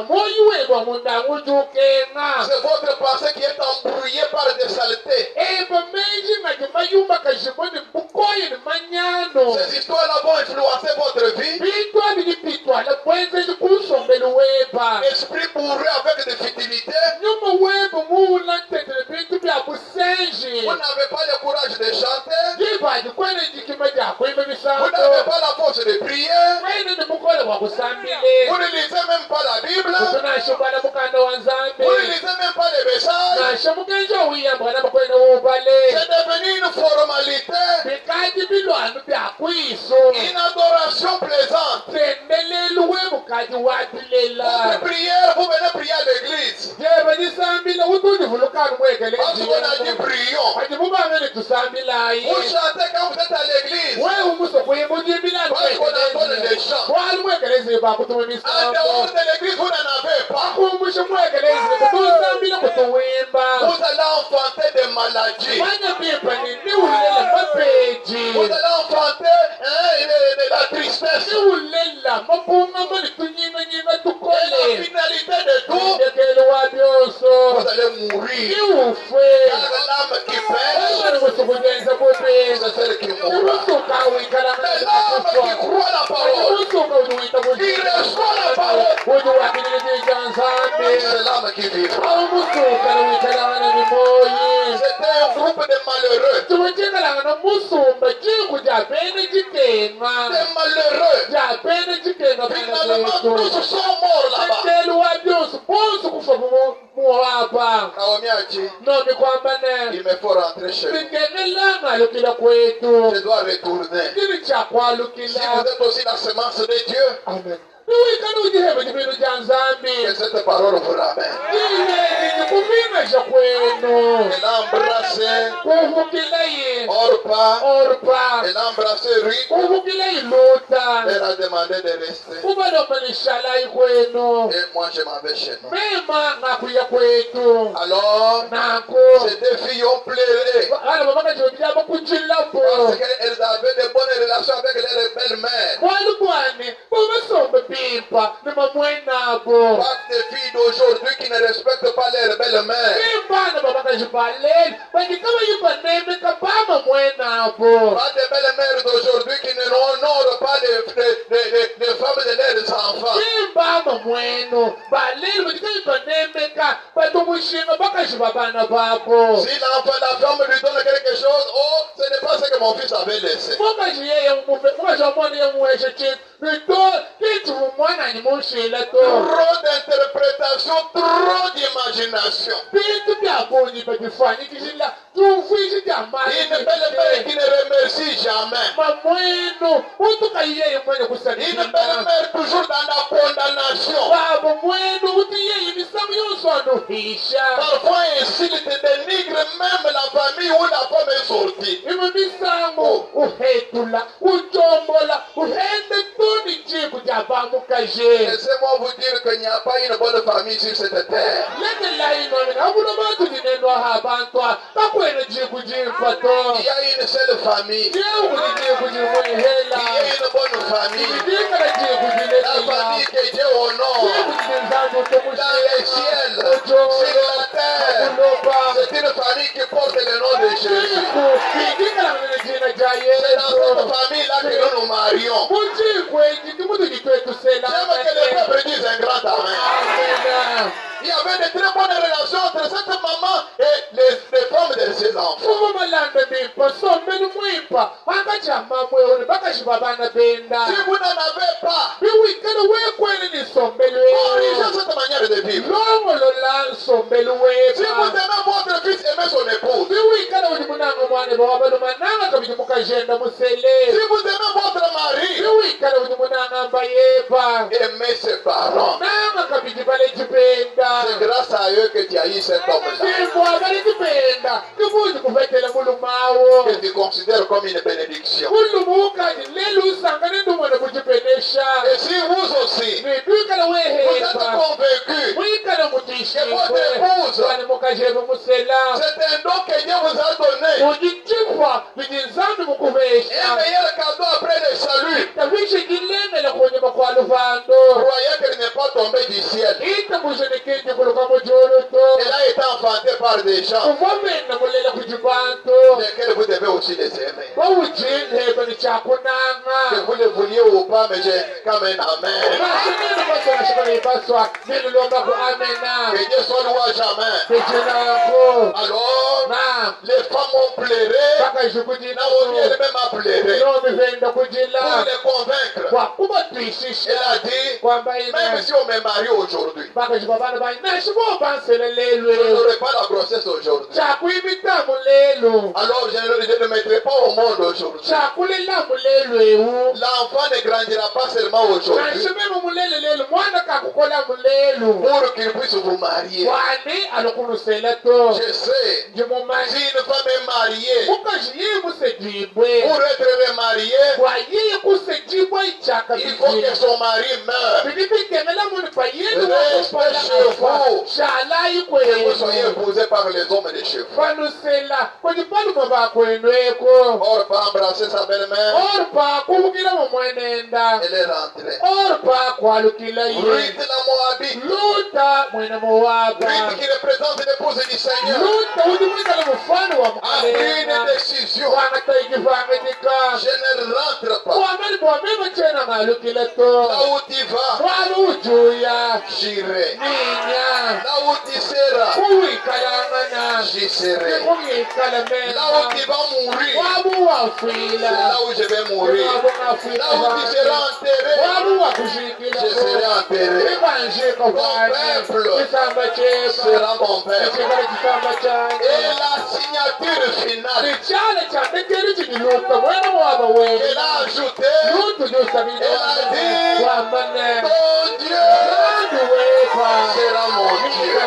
moyi webwa munda ngujukenga C'est votre pensée qui est embrouillée par des saletés. eba meji ngati mayumba kajimoni mbukoyi ni manyano Ces histoires-là vont influencer votre vie. bitwa bilipitwala bwenzeli kusombela weba Esprit bourré avec des futilités. nyuma weba muwulantetele bintu bya busenji Vous n'avez pas le courage de chanter. jibaji kwene jikima jakwimba Vous bisango n'avez pas la force de prier. kwene ni mukole wa kusambile Vous ne lisez même pas la Bible. kutunashobana mukanda wa Vous ne nzambe lisez même pas les messages. nasho mukenja wiyambwana makwene wubale C'est devenu une formalité. bikaji bilwanu byakwiso Une adoration plaisante. tembelelu webukaji watilela Votre prière, vous venez prier à l'église. jeba nisambile utudivulukanu Parce qu'on a dit mwekeleji prions. kati mubangene tusambilayi Vous chantez quand vous êtes à l'église. wewe umuso kuyimba ujimbilani Parce qu'on entend les chants. wali mwekelezi bakutuma En imisambo dehors de l'église, vous n'en avez pas. akumbushe mwekelezi kutusambile kutuwimba Vous allez enfanter des maladies. manya pipani niwulela mapeji Vous allez enfanter de la tristesse. niwulela mapunga mali tunyinganyinga Et la tukole finalité de tout, ndekelo wa byoso vous allez mourir. niwufe Car l'âme qui pêche, ewali musukujenza bupenza c'est celle qui mourra. nimusuka Mais l'âme wikalanga qui croit la parole, nimusuka udiwita qui reçoit la parole, udiwakililijijanzambe c'est l'âme qui vivra. awumusuka niwikalanga na mimoyi C'était un groupe de malheureux. timujikalanga na musumba jiku japene jitenga Des malheureux. japene jitenga Finalement, pena tous sont morts là-bas. ndelu wa byosi bonsi kufa muwapa Naomi a dit, nomi kwambane il me faut rentrer chez moi. singenelanga alukila kwetu Je dois retourner. ndili Si chakwalukila vous êtes aussi la semence de Dieu, amen niwikana ujihebe jibintu ja nzambi que cette parole vous ramène. iyeji kuvingasha kwenu Elle a embrassé kuvukilayi Orpa. orpa Elle a embrassé Ruth. kuvukilayi luta Elle a demandé de rester. kubalomalishalai kwenu Et moi, je m'en vais chez nous. mema ngakuya kwetu Alors, nako ces deux filles ont pleuré. ana vavakajobijavo kuchilapo Parce qu'elles avaient de bonnes relations avec leur belle-mère. walubwane vovasombe pipa ni mamwenabo Pas des filles d'aujourd'hui qui ne respectent pas leur belle-mère. imbana vavakajibaleli vajikavayipa nemeka pa mamwenabo Pas des belles-mères d'aujourd'hui qui ne honorent pas les femmes de leurs enfants. imba mamwenu baleli vajikayipa nemeka vatumushinga vakajiva vana vavo Si l'enfant, la femme lui donne quelque chose, oh, ce n'est pas ce que mon fils avait laissé. mukajiyeyemuvajamwana yemuweshe chintu nito kitu mumwanani mushila to Trop d'interprétation, trop d'imagination. bintu byabonyi babifanyikishila tufishi Une belle-mère qui ne remercie jamais. mamwenu utukayiyeye mwene Une kusanikina belle-mère toujours dans la condamnation. baba mwenu utiyeye imisamu yonse anuhisha Parfois insulte, dénigre même la famille où la femme est sortie. imi misamu uhetula utombola uhende tuni jiku jabamukaje Laissez-moi vous dire qu'il n'y a pas une bonne famille sur cette terre. lekelainonina abula bantu dinenwa habantwa bakwene jiku jimpato Il y a une seule famille. jeukuli jiku jimwehela Il y a une bonne famille. jikala jiku La jilelela famille que Dieu honore. jiku jinezangu Dans les ciels, sur la terre. C'est une famille qui porte le nom de Jésus. C'est dans cette famille-là que nous nous marions. J'aime que les peuples disent un grand amen. Il y avait de très bonnes relations entre cette maman et les femmes de ses enfants. Si vous n'en avez pas, corrigez cette manière de vivre. Si vous aimez votre fils, aimez son épouse. Si vous aimez votre mari, Mwana ujimunanga mba yepa. aimer ses parents. Nanga kabiji bale jipenda. C'est grâce à eux que tu as eu cet homme-là. Simwa bale jipenda. Kubuji kufetele mulumawo. Que tu considères comme une bénédiction. Kulumuka lelu sangane ndumwana kujipendesha. Et si vous aussi, Nibika na vous êtes wehepa. convaincus Mwika na mutishi. que votre épouse, Wani mukajebe musela. c'est un don que Dieu vous a donné. Ujichikwa vijinzambi Et un mukuvesha. meilleur cadeau après le salut. Tavishi gilengele kwenye makwalo vando. Croyez qu'elle n'est pas tombée du ciel. Ita muzhenekeje kuluka mujoloto. Elle a été enfantée par des gens Kuvomena mulela kujibanto. lesquels vous devez aussi les aimer. Bawujinheba ni Que chakunanga. vous le vouliez ou pas, mais j'ai comme un amen. Mashinini baswa shikana ibaswa. Nini lomba ku amena. Que Dieu soit loué à jamais. Pejina yako. Alors, Na. les femmes ont pleuré. Baka jikujina. Naomi elle-même a pleuré. Nomi venda Pour kujila. les convaincre. Kwa kuba tuishisha. Elle a dit, Kwamba ina. même si on me marie aujourd'hui, Baka jibabana bani. Nashibo bansele je lelwe. n'aurai pas la grossesse aujourd'hui. Chakuimita mulelo. Alors, je ne mettrai pas au monde aujourd'hui. Chakulela mulelo. L'enfant ne grandira pas seulement aujourd'hui Nashimemu mulele lelo. Mwana kakukola mulelo. pour qu'il puisse vous marier. Wani alokunusela to. Je sais, si Jimumanyi. une femme est mariée, Mukajiye musejibwe. pour être remariée, Kwayiye kusejibwe ichaka il faut que son mari meure. Bidipikemela muni payenu Reste wakupala chez vous. Shala Que vous soyez ikwenu. épousé par les hommes de chez vous. Fanusela. Kujipaluma bakwenu eko. Orpa a embrassé sa belle-mère. Orpa kubugira mumwenenda. Elle est rentrée. Orpa kwalukila Ruth ye. la Moabite. Luta mwene Mowabu. Ruth qui représente l'épouse du Seigneur. Luta ujimwikala mufano wa A pris une mukalena. décision. Wangatayikivangitika. Je ne rentre pas. Kwamali bwamema chena ngalukila to. Là où tu vas, Mwalu ujuya. j'irai. Ninya. Là où tu seras, Kuwikalangana. j'y serai. Nikungikala Là mena. où tu vas mourir, Wabu c'est wafila. là où je vais mourir. Wabu ngafila Là où tu seras vangi. enterré, Wabu wakushikila je serai ko. enterré. Ibanjika vangi. peuple Kisamba chema. Sera mon père. Chikala kisamba Et change. la signature finale, Ichala chandekeri chikiluka mwena waba wewe. elle a ajouté, Lutu jusabili dit, wambane. ton Dieu Zandu wepa. sera mon Dieu.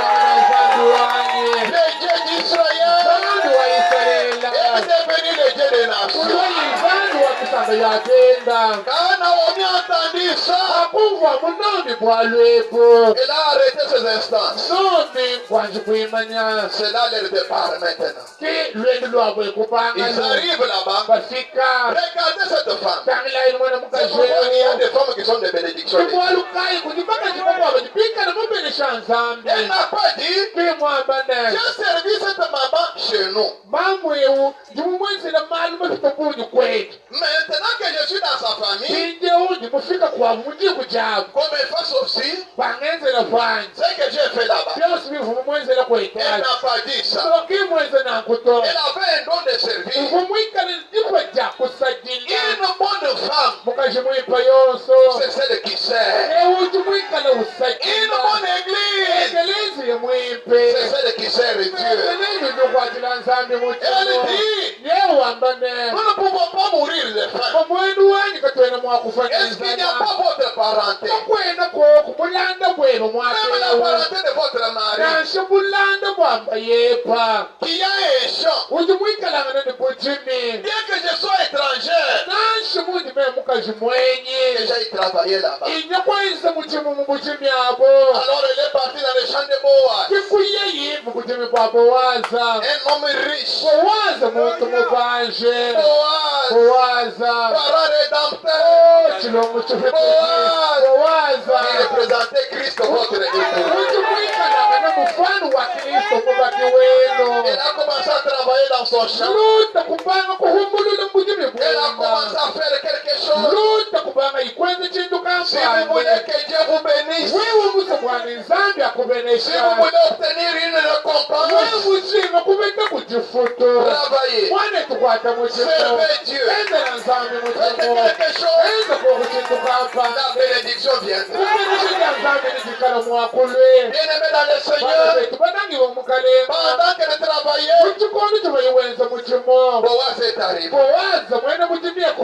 Zandu wanye. Le Dieu d'Israël Zandu wa Israela. est devenu le Dieu des nations. Kulwayi zandu wa kisamba yatenda. Quand Naomi a entendu ça, Akungwa munomi bwalwepo. elle a arrêté ses instances. Nomi kwanje kuimanya. C'est là leur départ maintenant. Ki lwendo lwabwe kupanga. Ils arrivent là-bas. Bafika. Regardez cette femme. Tangila mwana C'est pourquoi il y a mukajwewo. des femmes qui sont des bénédictions. de Dieu. Kimwalukayi kujipaka chikokwa bajipika na mubelesha nzambi. Elle n'a pas dit, Kimwambane. j'ai servi cette maman chez nous. Mamwewu jimumwenzela mali mafitakunyi kwetu. Maintenant que je suis dans sa famille, Injewu jimufika kwa mujiku jabu. qu'on me fasse aussi Bangenzela fanyi. ce que j'ai fait là-bas. Byose bivumu mwenzela Elle kwetala. n'a pas dit ça. Sokimwenze nankuto. Elle avait un don de servir. Uvumwikale ikweja kusajila. Une bonne femme, Mukajimwipa yonso. c'est celle qui sert. Ewu jimwikale Une usajila. bonne église, Egelezi c'est yemwipe. celle qui sert Dieu. Egelezi nukwatila nzambi Elle muchimo. dit, Yewambane. nous ne pouvons pas mourir de faim. Omwenu wanyu katwena Est-ce qu'il n'y a mwakufanizana. pas votre parenté? Okwena kwoku bulanda bwenu Même la mwakewo. parenté de votre mari, Nanshe bulanda bwamba yepa. qui a un champ. Uji mwikalangana ni bujimi. Bien que je sois étranger, Nanshe muji me mukaji mwenye. que j'aille travailler là-bas. Inya kwenza mujimu mu bujimi abo. Alors elle est partie dans le champ de Boaz. Kikuyeyi mu bujimi bwa Bowaza. Un homme riche. Bowaza muntu mubanje. Boaz, Bowaza. parent rédempteur. Oh, chilongo chufiti. Boaz, Bowaza. qui représentait Christ, votre époux. Uji mwikalangana mufano wa Kristo mubaki wenu. Elle a commencé à travailler dans son champ. Luta kupanga kuhumulula mujimi Elle a commencé bwenda. à faire quelque chose. Luta kupanga ikwenze chintu Si vous voulez kampani. que Dieu vous bénisse, Wewe musabwani nzambi si vous akubenesha. voulez obtenir une récompense, Wewe mushinga kubeta kujifuto. travaillez. Mwane tukwata mujimo. Servez Dieu. Endera nzambi Faites mujimo. quelque chose. Enza kwa chintu La kampani. bénédiction viendra. Kubenesha ya nzambi nijikala mwakulwe. Bien-aimé dans le Bana Seigneur, betu banangiwa mukalenga. pendant qu'elle travaillait, Muchikondi tubayiwenza mujimo. Boaz est arrivé. Bowaza mwene mujimi Elle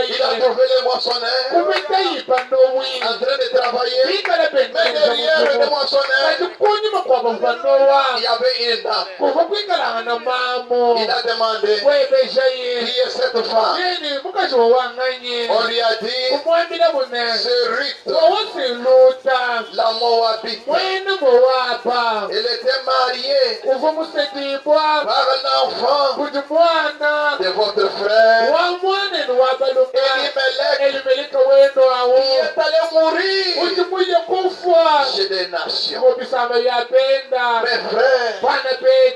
Il a trouvé les moissonneurs en train de travailler. Mais derrière les moissonneurs, il y avait une dame. Il a demandé qui est cette femme. On lui a dit c'est Ruth, la Moabite. Elle était mariée par l'enfant de votre frère Elimelech, qui est allé mourir chez les nations. Mes frères,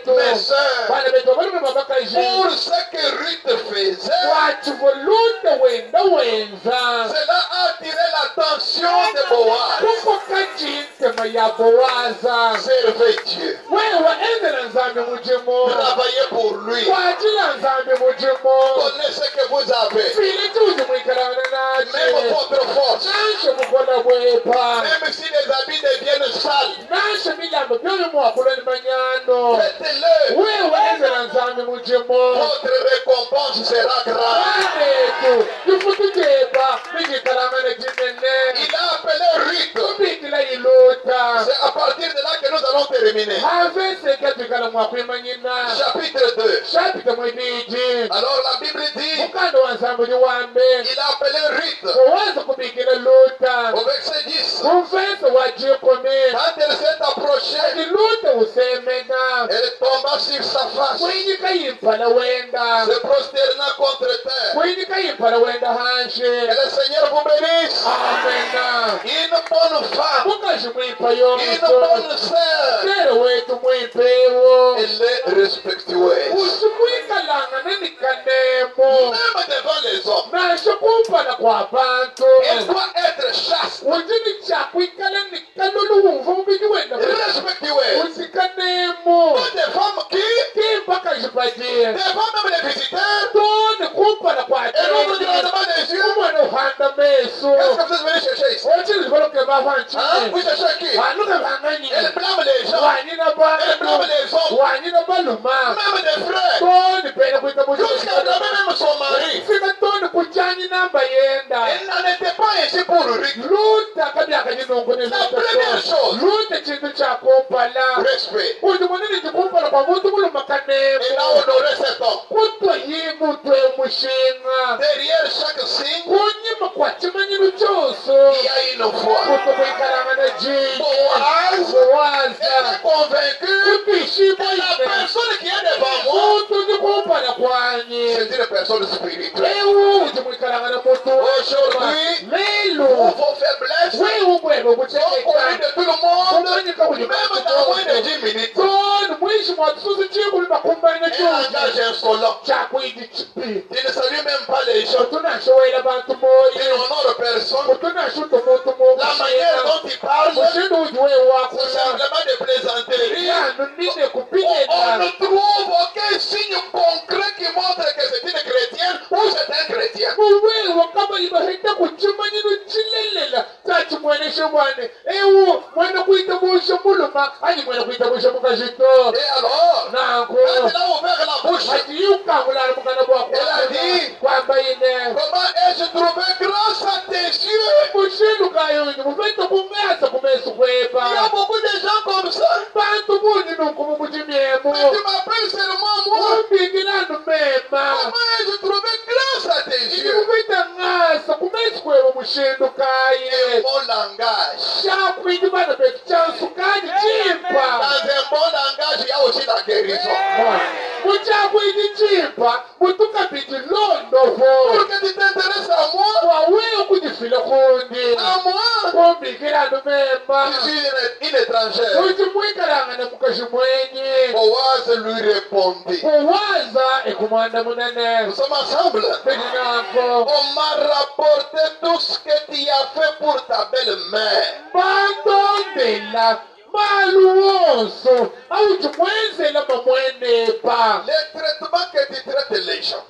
mes soeurs, pour ce que Ruth faisait, cela a attiré l'attention de Boaz. Servez Dieu. Travaillez pour lui. Donnez ce que vous avez. Même votre force. Même si les habits deviennent sales. Faites-le. Votre récompense sera grande. Il a appelé Ruth. C'est à partir de là que nous allons terminer. Chapitre 2. Alors la Bible dit, il a appelé Ruth. Au verset 10. Quand elle s'est approchée, elle tomba sur sa face, se prosterna contre terre. Et le Seigneur vous bénisse. Une bonne femme, une bonne sœur, elle est respectueuse. Même devant les hommes, elle doit être chaste, respectueuse. Pas des femmes qui, devant même les visiteurs, elle ouvre grandement les yeux. Qu'est-ce que vous êtes venu chercher ici? Vous cherchez qui? Elle blâme les gens, elle blâme les hommes, même des frères, jusqu'à blâmer même son mari. Elle n'en était pas ici pour Ruth. La première chose, respect. Elle a honoré cet homme. Derrière chaque signe, il y a une voix. Boaz était convaincu que la personne qui est devant moi, c'est une personne spirituelle. Aujourd'hui, vos faiblesses sont connues de tout le monde, même dans moins de 10 minutes. Elle engage insolent. Il ne salue même pas les gens. Il n'honore personne. La manière dont il parle, c'est simplement des plaisanteries. On ne trouve aucun signe concret qui montre que c'est une chrétienne ou c'est un chrétien. Et alors, quand il a ouvert la bouche, elle a dit, comment ai-je trouvé grâce à tes yeux? Il y a beaucoup de gens comme ça. Mais tu m'appelles seulement moi. Comment ai-je trouvé grâce à tes yeux? Et mon langage. Dans un bon langage, il y a aussi la guérison. Pour que tu t'intéresses à moi, je suis une étrangère. Boaz lui répondit, nous sommes ensemble. On m'a rapporté tout ce que tu as fait pour ta belle-mère. Le traitement que tu traites les gens,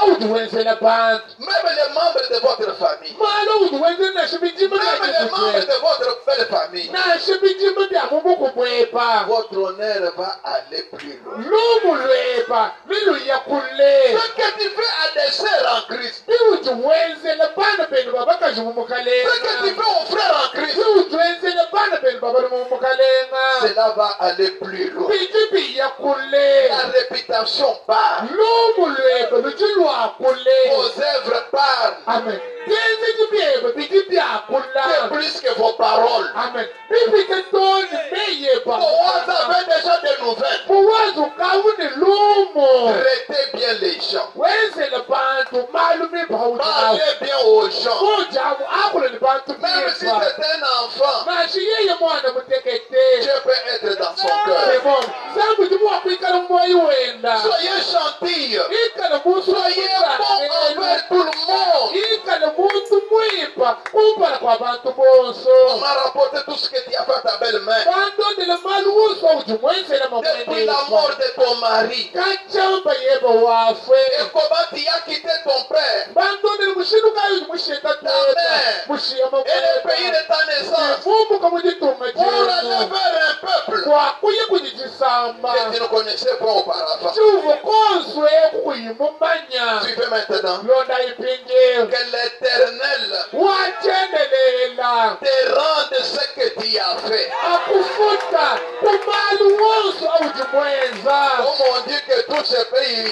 awudiwenzela bantu même les membres de votre famille, mala awudiwenzela nasho bijima même les membres de votre belle famille. nasho bijima byamubukubwepa Votre honneur va aller plus loin. lubulwepa liluyakule Ce que tu fais à des sœurs en Christ, biwudiwenzela bana benu babakazi ce que tu mumukalenga fais aux frères en Christ, biwudiwenzela bana benu babali mumukalenga cela va aller plus loin. biji biyakule La réputation part, lubulwepa lujilwakule vos œuvres parlent, amen byenzi byebe biji c'est byakula plus que vos paroles. amen bibike toni meyeba Vous avez déjà des nouvelles. muwazi ukawuni lumo Traitez bien les gens. wenzele bantu malume bawujawu Parlez bien aux gens. ujawu akuleli bantu Même si biba c'est un enfant, nashi yeye mwana mutekete Dieu peut être dans son cœur. Simon zangu timuwakwikala mumoyi wenda Soyez gentils. ikale muntu Soyez bons envers tout le monde. ikale muntu mwipa kumpala kwa bantu On bonso m'a rapporté tout ce que tu as fait à ta belle-mère. bandondele mali wuso ujimwenzela Depuis la mort de ton mari. kachamba yeba wafwe Et comment tu as quitté ton père bandondele mushinukayo musheta teta mère. mushiyama et le pays de ta naissance mumbuka muditunga pour jenu enlever un peuple kwakuye kujitisamba que tu ne connaissais pas auparavant. cuvo konswe kuyimumanya Suivez maintenant londa ipingile que l'Éternel wajendelela te rende ce que tu as fait. akufuta kumali wonso awujimwenza Comme on dit que tout se paye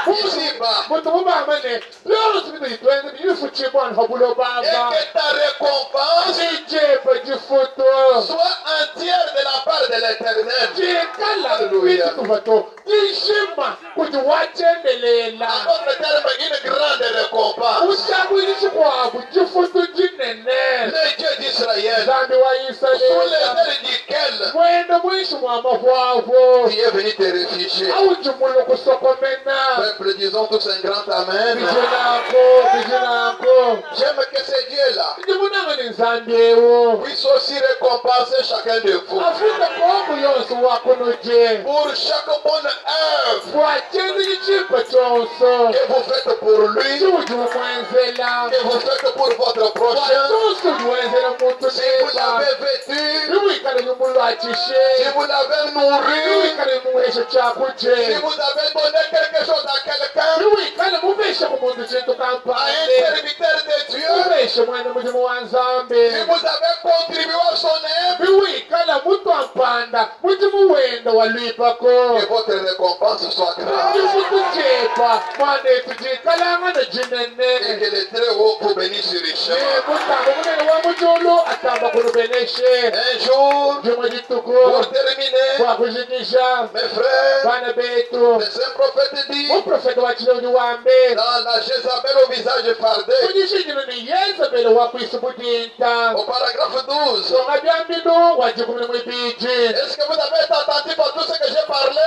ici-bas. mutu mubamane byonse biduyitwenze biyifutshibwana habulo Et baba que ta récompense ijepa jifuto soit entière de la part de l'Éternel. jikala Alléluia. bitikuvato jishima kuti wajendelela En d'autres termes, une grande récompense. utabwili chikwavu jifuto jinene Le Dieu d'Israël, zambi wa sous les israela ailes duquel mwenda mwishi mwa mahwavo tu es venu te réfugier. awujimulo kusokomena Peuple, disons tous un grand Amen. bijinako J'aime que ce Dieu-là ndimunangani nzambewo puisse aussi récompenser chacun de vous afunda kongo yonse wakonuje pour chaque bonne œuvre bwacenze ichipa chonso que vous faites pour lui, ciujimwenzela que vous faites pour votre prochain. bwatonse ujiwenzela muntu Si vous neba l'avez vêtu, iwikale nyumulu si achishe vous l'avez nourri, iwikale muweshe si chakuje vous avez donné quelque chose à quelqu'un, iwikale muveshe kumuntu chintu à un kampande serviteur de Dieu, uveshe mwene muzimu wa si nzambe vous avez contribué à son œuvre, biwikala mutu ampanda muzimu wenda walwipako que votre récompense soit grande ifutujepa mwanetu jikalanga na et jinene que le Très-Haut vous bénisse richement. mutamba munene wa mujulu atamba kulubeneshe Un jour, jumwe jituku pour terminer, bwakuzinisha mes frères, bana betu le saint prophète dit muprofeta wa chiloni wambe dans la Jézabel au visage fardé, kunyishijino ni yezebeli wakwisubudinta au paragraphe 12, songa byambilu wajikumile mwibiji est-ce que vous avez été attentif à tout ce que j'ai parlé?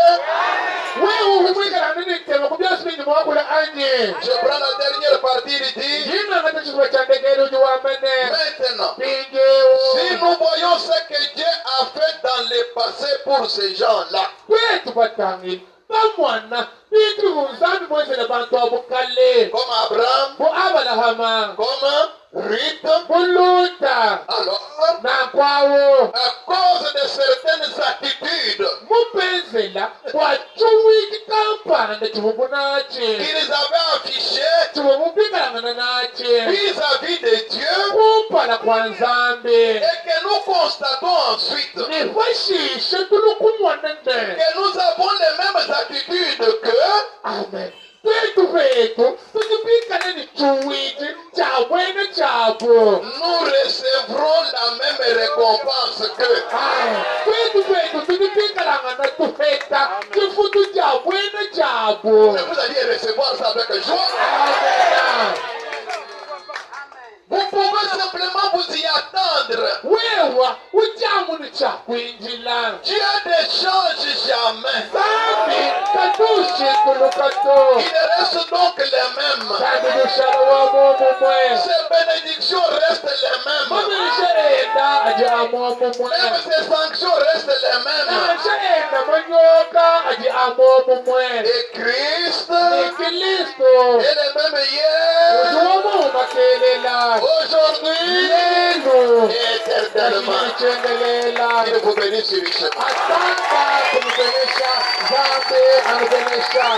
wewe uhumwikala ninitema kubyasiminyi mwakula anye Je prends la dernière partie, il dit, yinanga tekisubwa chandekeli uji wamene maintenant, pingewo si nous voyons ce que Dieu a fait dans le passé pour ces gens-là, kwetu batangi bamwana bintu bunzambi mwenzele bantu abukale comme Abraham, bu abalahama comme Ruth, buluta alors, nankwawo à cause de certaines attitudes mupenzela bwacuwiki kampanda cibubu nace qu'ils avaient affichées cibubu bikalangana nace vis-à-vis de Dieu, kumpala kwa nzambe et que nous constatons ensuite nifashishe tulukumwanene que nous avons les mêmes attitudes que amen petu petu tutipikane ni cuwiki cabwene cabo nous recevrons la même récompense que. petu petu tutipikalangana tuheta cifutu cabwene cabo Et vous allez recevoir ça avec joie. amena Vous pouvez simplement vous y attendre. wewa ucamuni cakwinjila Dieu ne change jamais. zambi katushitulukato Il reste donc les mêmes. zambi lushalo wa mumumwe Ses bénédictions restent les mêmes. mamilisherenda aji amomo Même mwen. ses sanctions restent les mêmes. Najaenda manyoka aji amomo mwen. Et Christ Ni Kristo. est le même hier, Ujuwamu makelela. aujourd'hui Lelo. et éternellement. Chendelela. Il vous bénisse richement. Asante kumbenesha. Zambe anubenesha.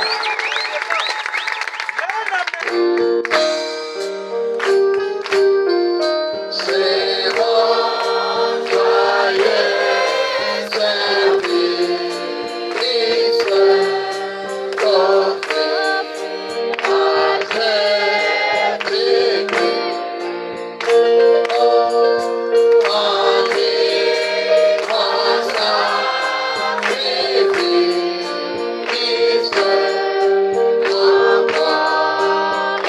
C'est bon, joyeux service, offert à Jésus-Christ. Oh, en vivant sacrifice, encore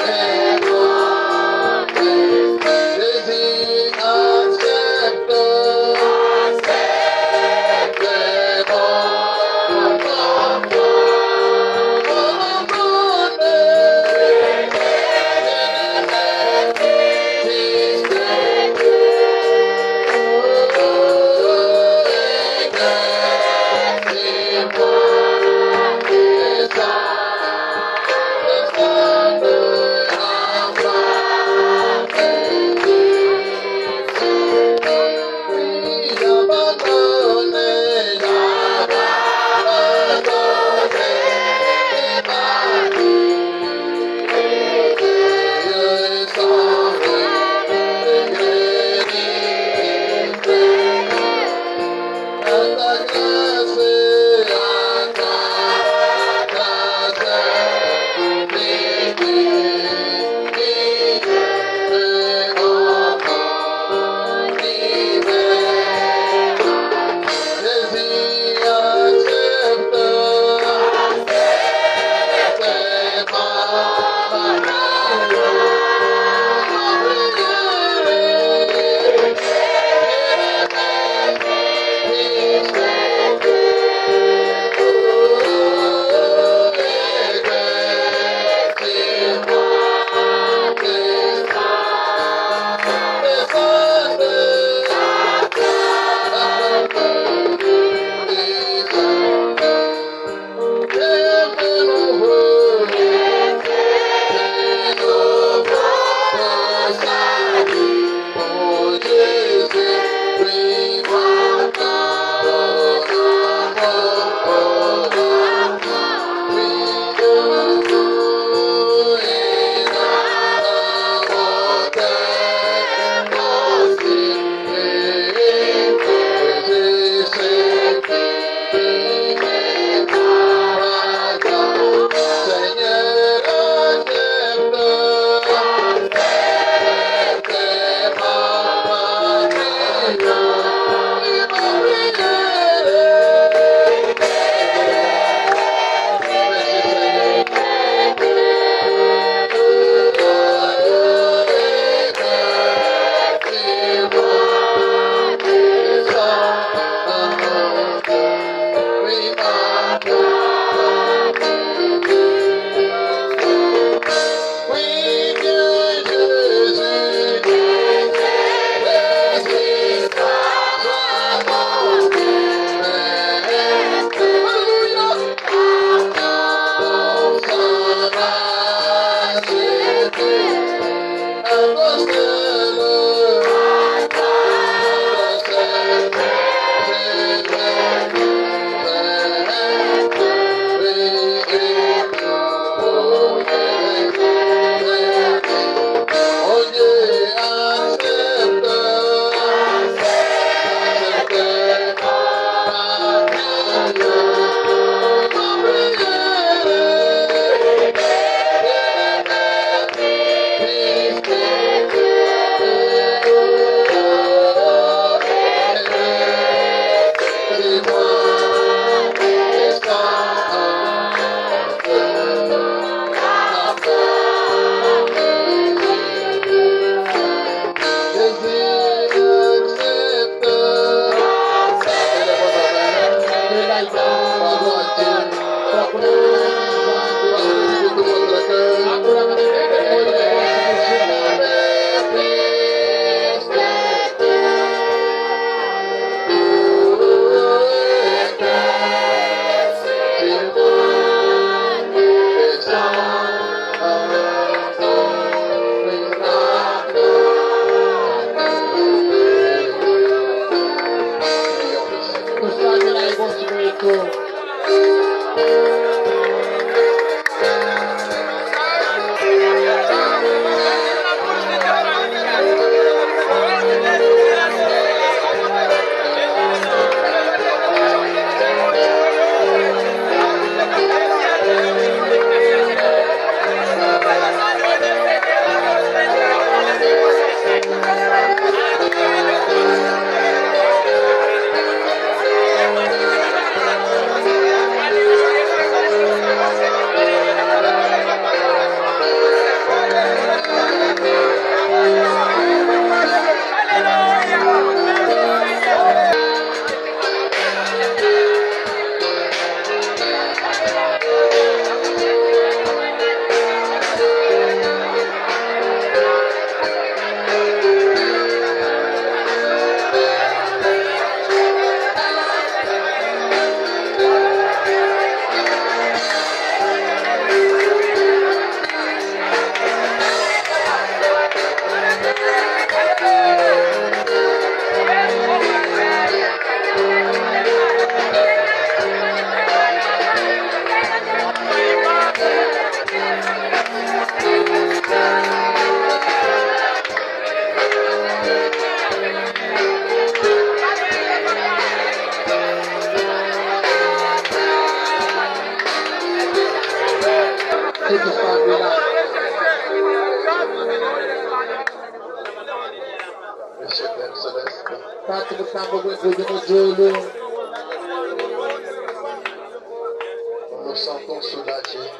Nous nous sentons soulagés.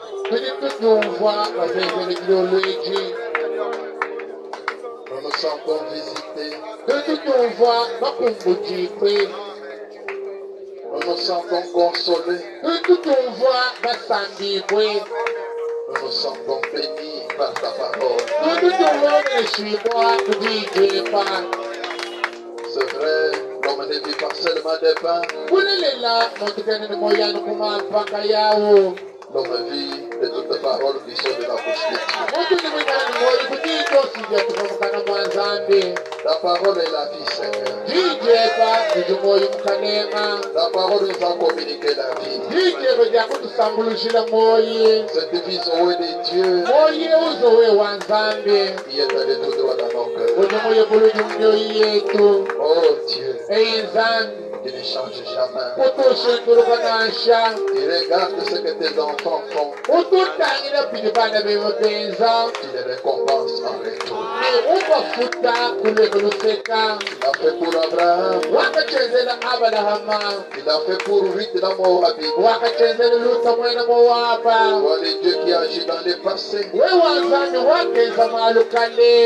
Nous nous sentons visités. Nous nous sentons consolés. Nous nous sentons bénis par ta parole. C'est vrai, l'homme ne vit pas seulement des pains. L'homme vit de toutes les paroles qui sont de la bouche de Dieu. Ta parole est la vie, Seigneur. Ta parole nous a communiqué la vie. Cette vie Zoé de Dieu qui est allée tout droit dans nos cœurs. Oh Dieu, qui ne change jamais. Tu regardes ce que tes enfants font. Tu les récompenses en retour. Il a fait pour Abraham. Il a fait pour Ruth la Moabite. Voilà Dieu qui agit dans le passé.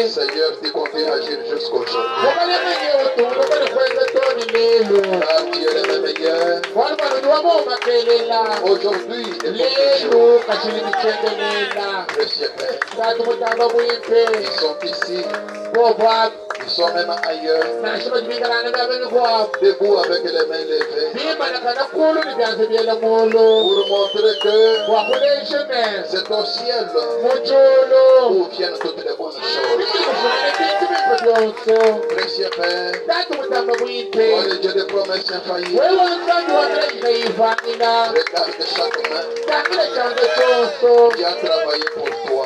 Seigneur, tu continues à agir jusqu'aujourd'hui. Car tu es le même hier. Aujourd'hui et pour ils sont ici. Ils sont même ailleurs. Debout avec les mains levées. Pour montrer que c'est au ciel où viennent toutes les bonnes choses. Précieux Père, toi le Dieu des promesses infaillibles. Regarde chaque main qui a travaillé pour toi,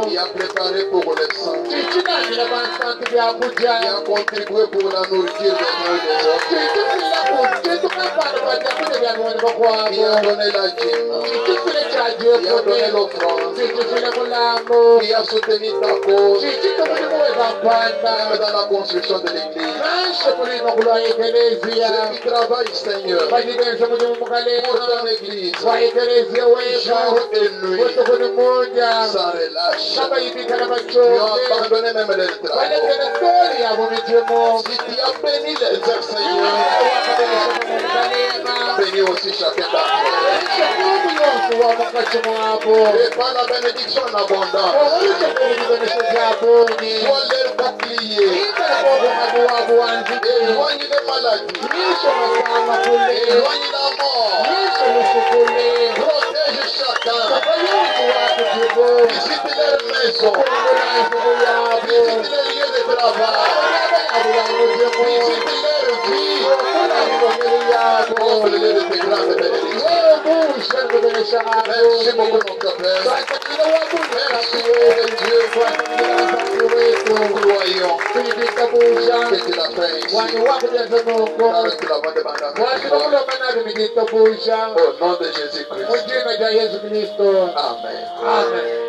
qui a préparé pour le sang, qui a contribué pour la nourriture des uns et des autres, qui a donné la dîme, qui a donné l'offrande, qui a soutenu ta cause, même dans la construction de l'église. Ceux qui travaillent, Seigneur, pour ton église, jour et nuit, sans relâche, ils ont abandonné même les travaux. Si tu as béni les œuvres, Seigneur, bénis aussi chacun d'entre eux. Et par la bénédiction en abondance, sois leur bouclier. Éloigne les maladies. Éloigne la mort. Protège chacun. Visite leur maison. Visite les lieux de travail. Visite leur vie. Comble-les de tes grandes bénédictions. Merci beaucoup, notre Père. Merci, Dieu. Nous croyons que tu l'as fait ici. Car tu l'avons demandé au nom de Jésus-Christ. Amen. Amen.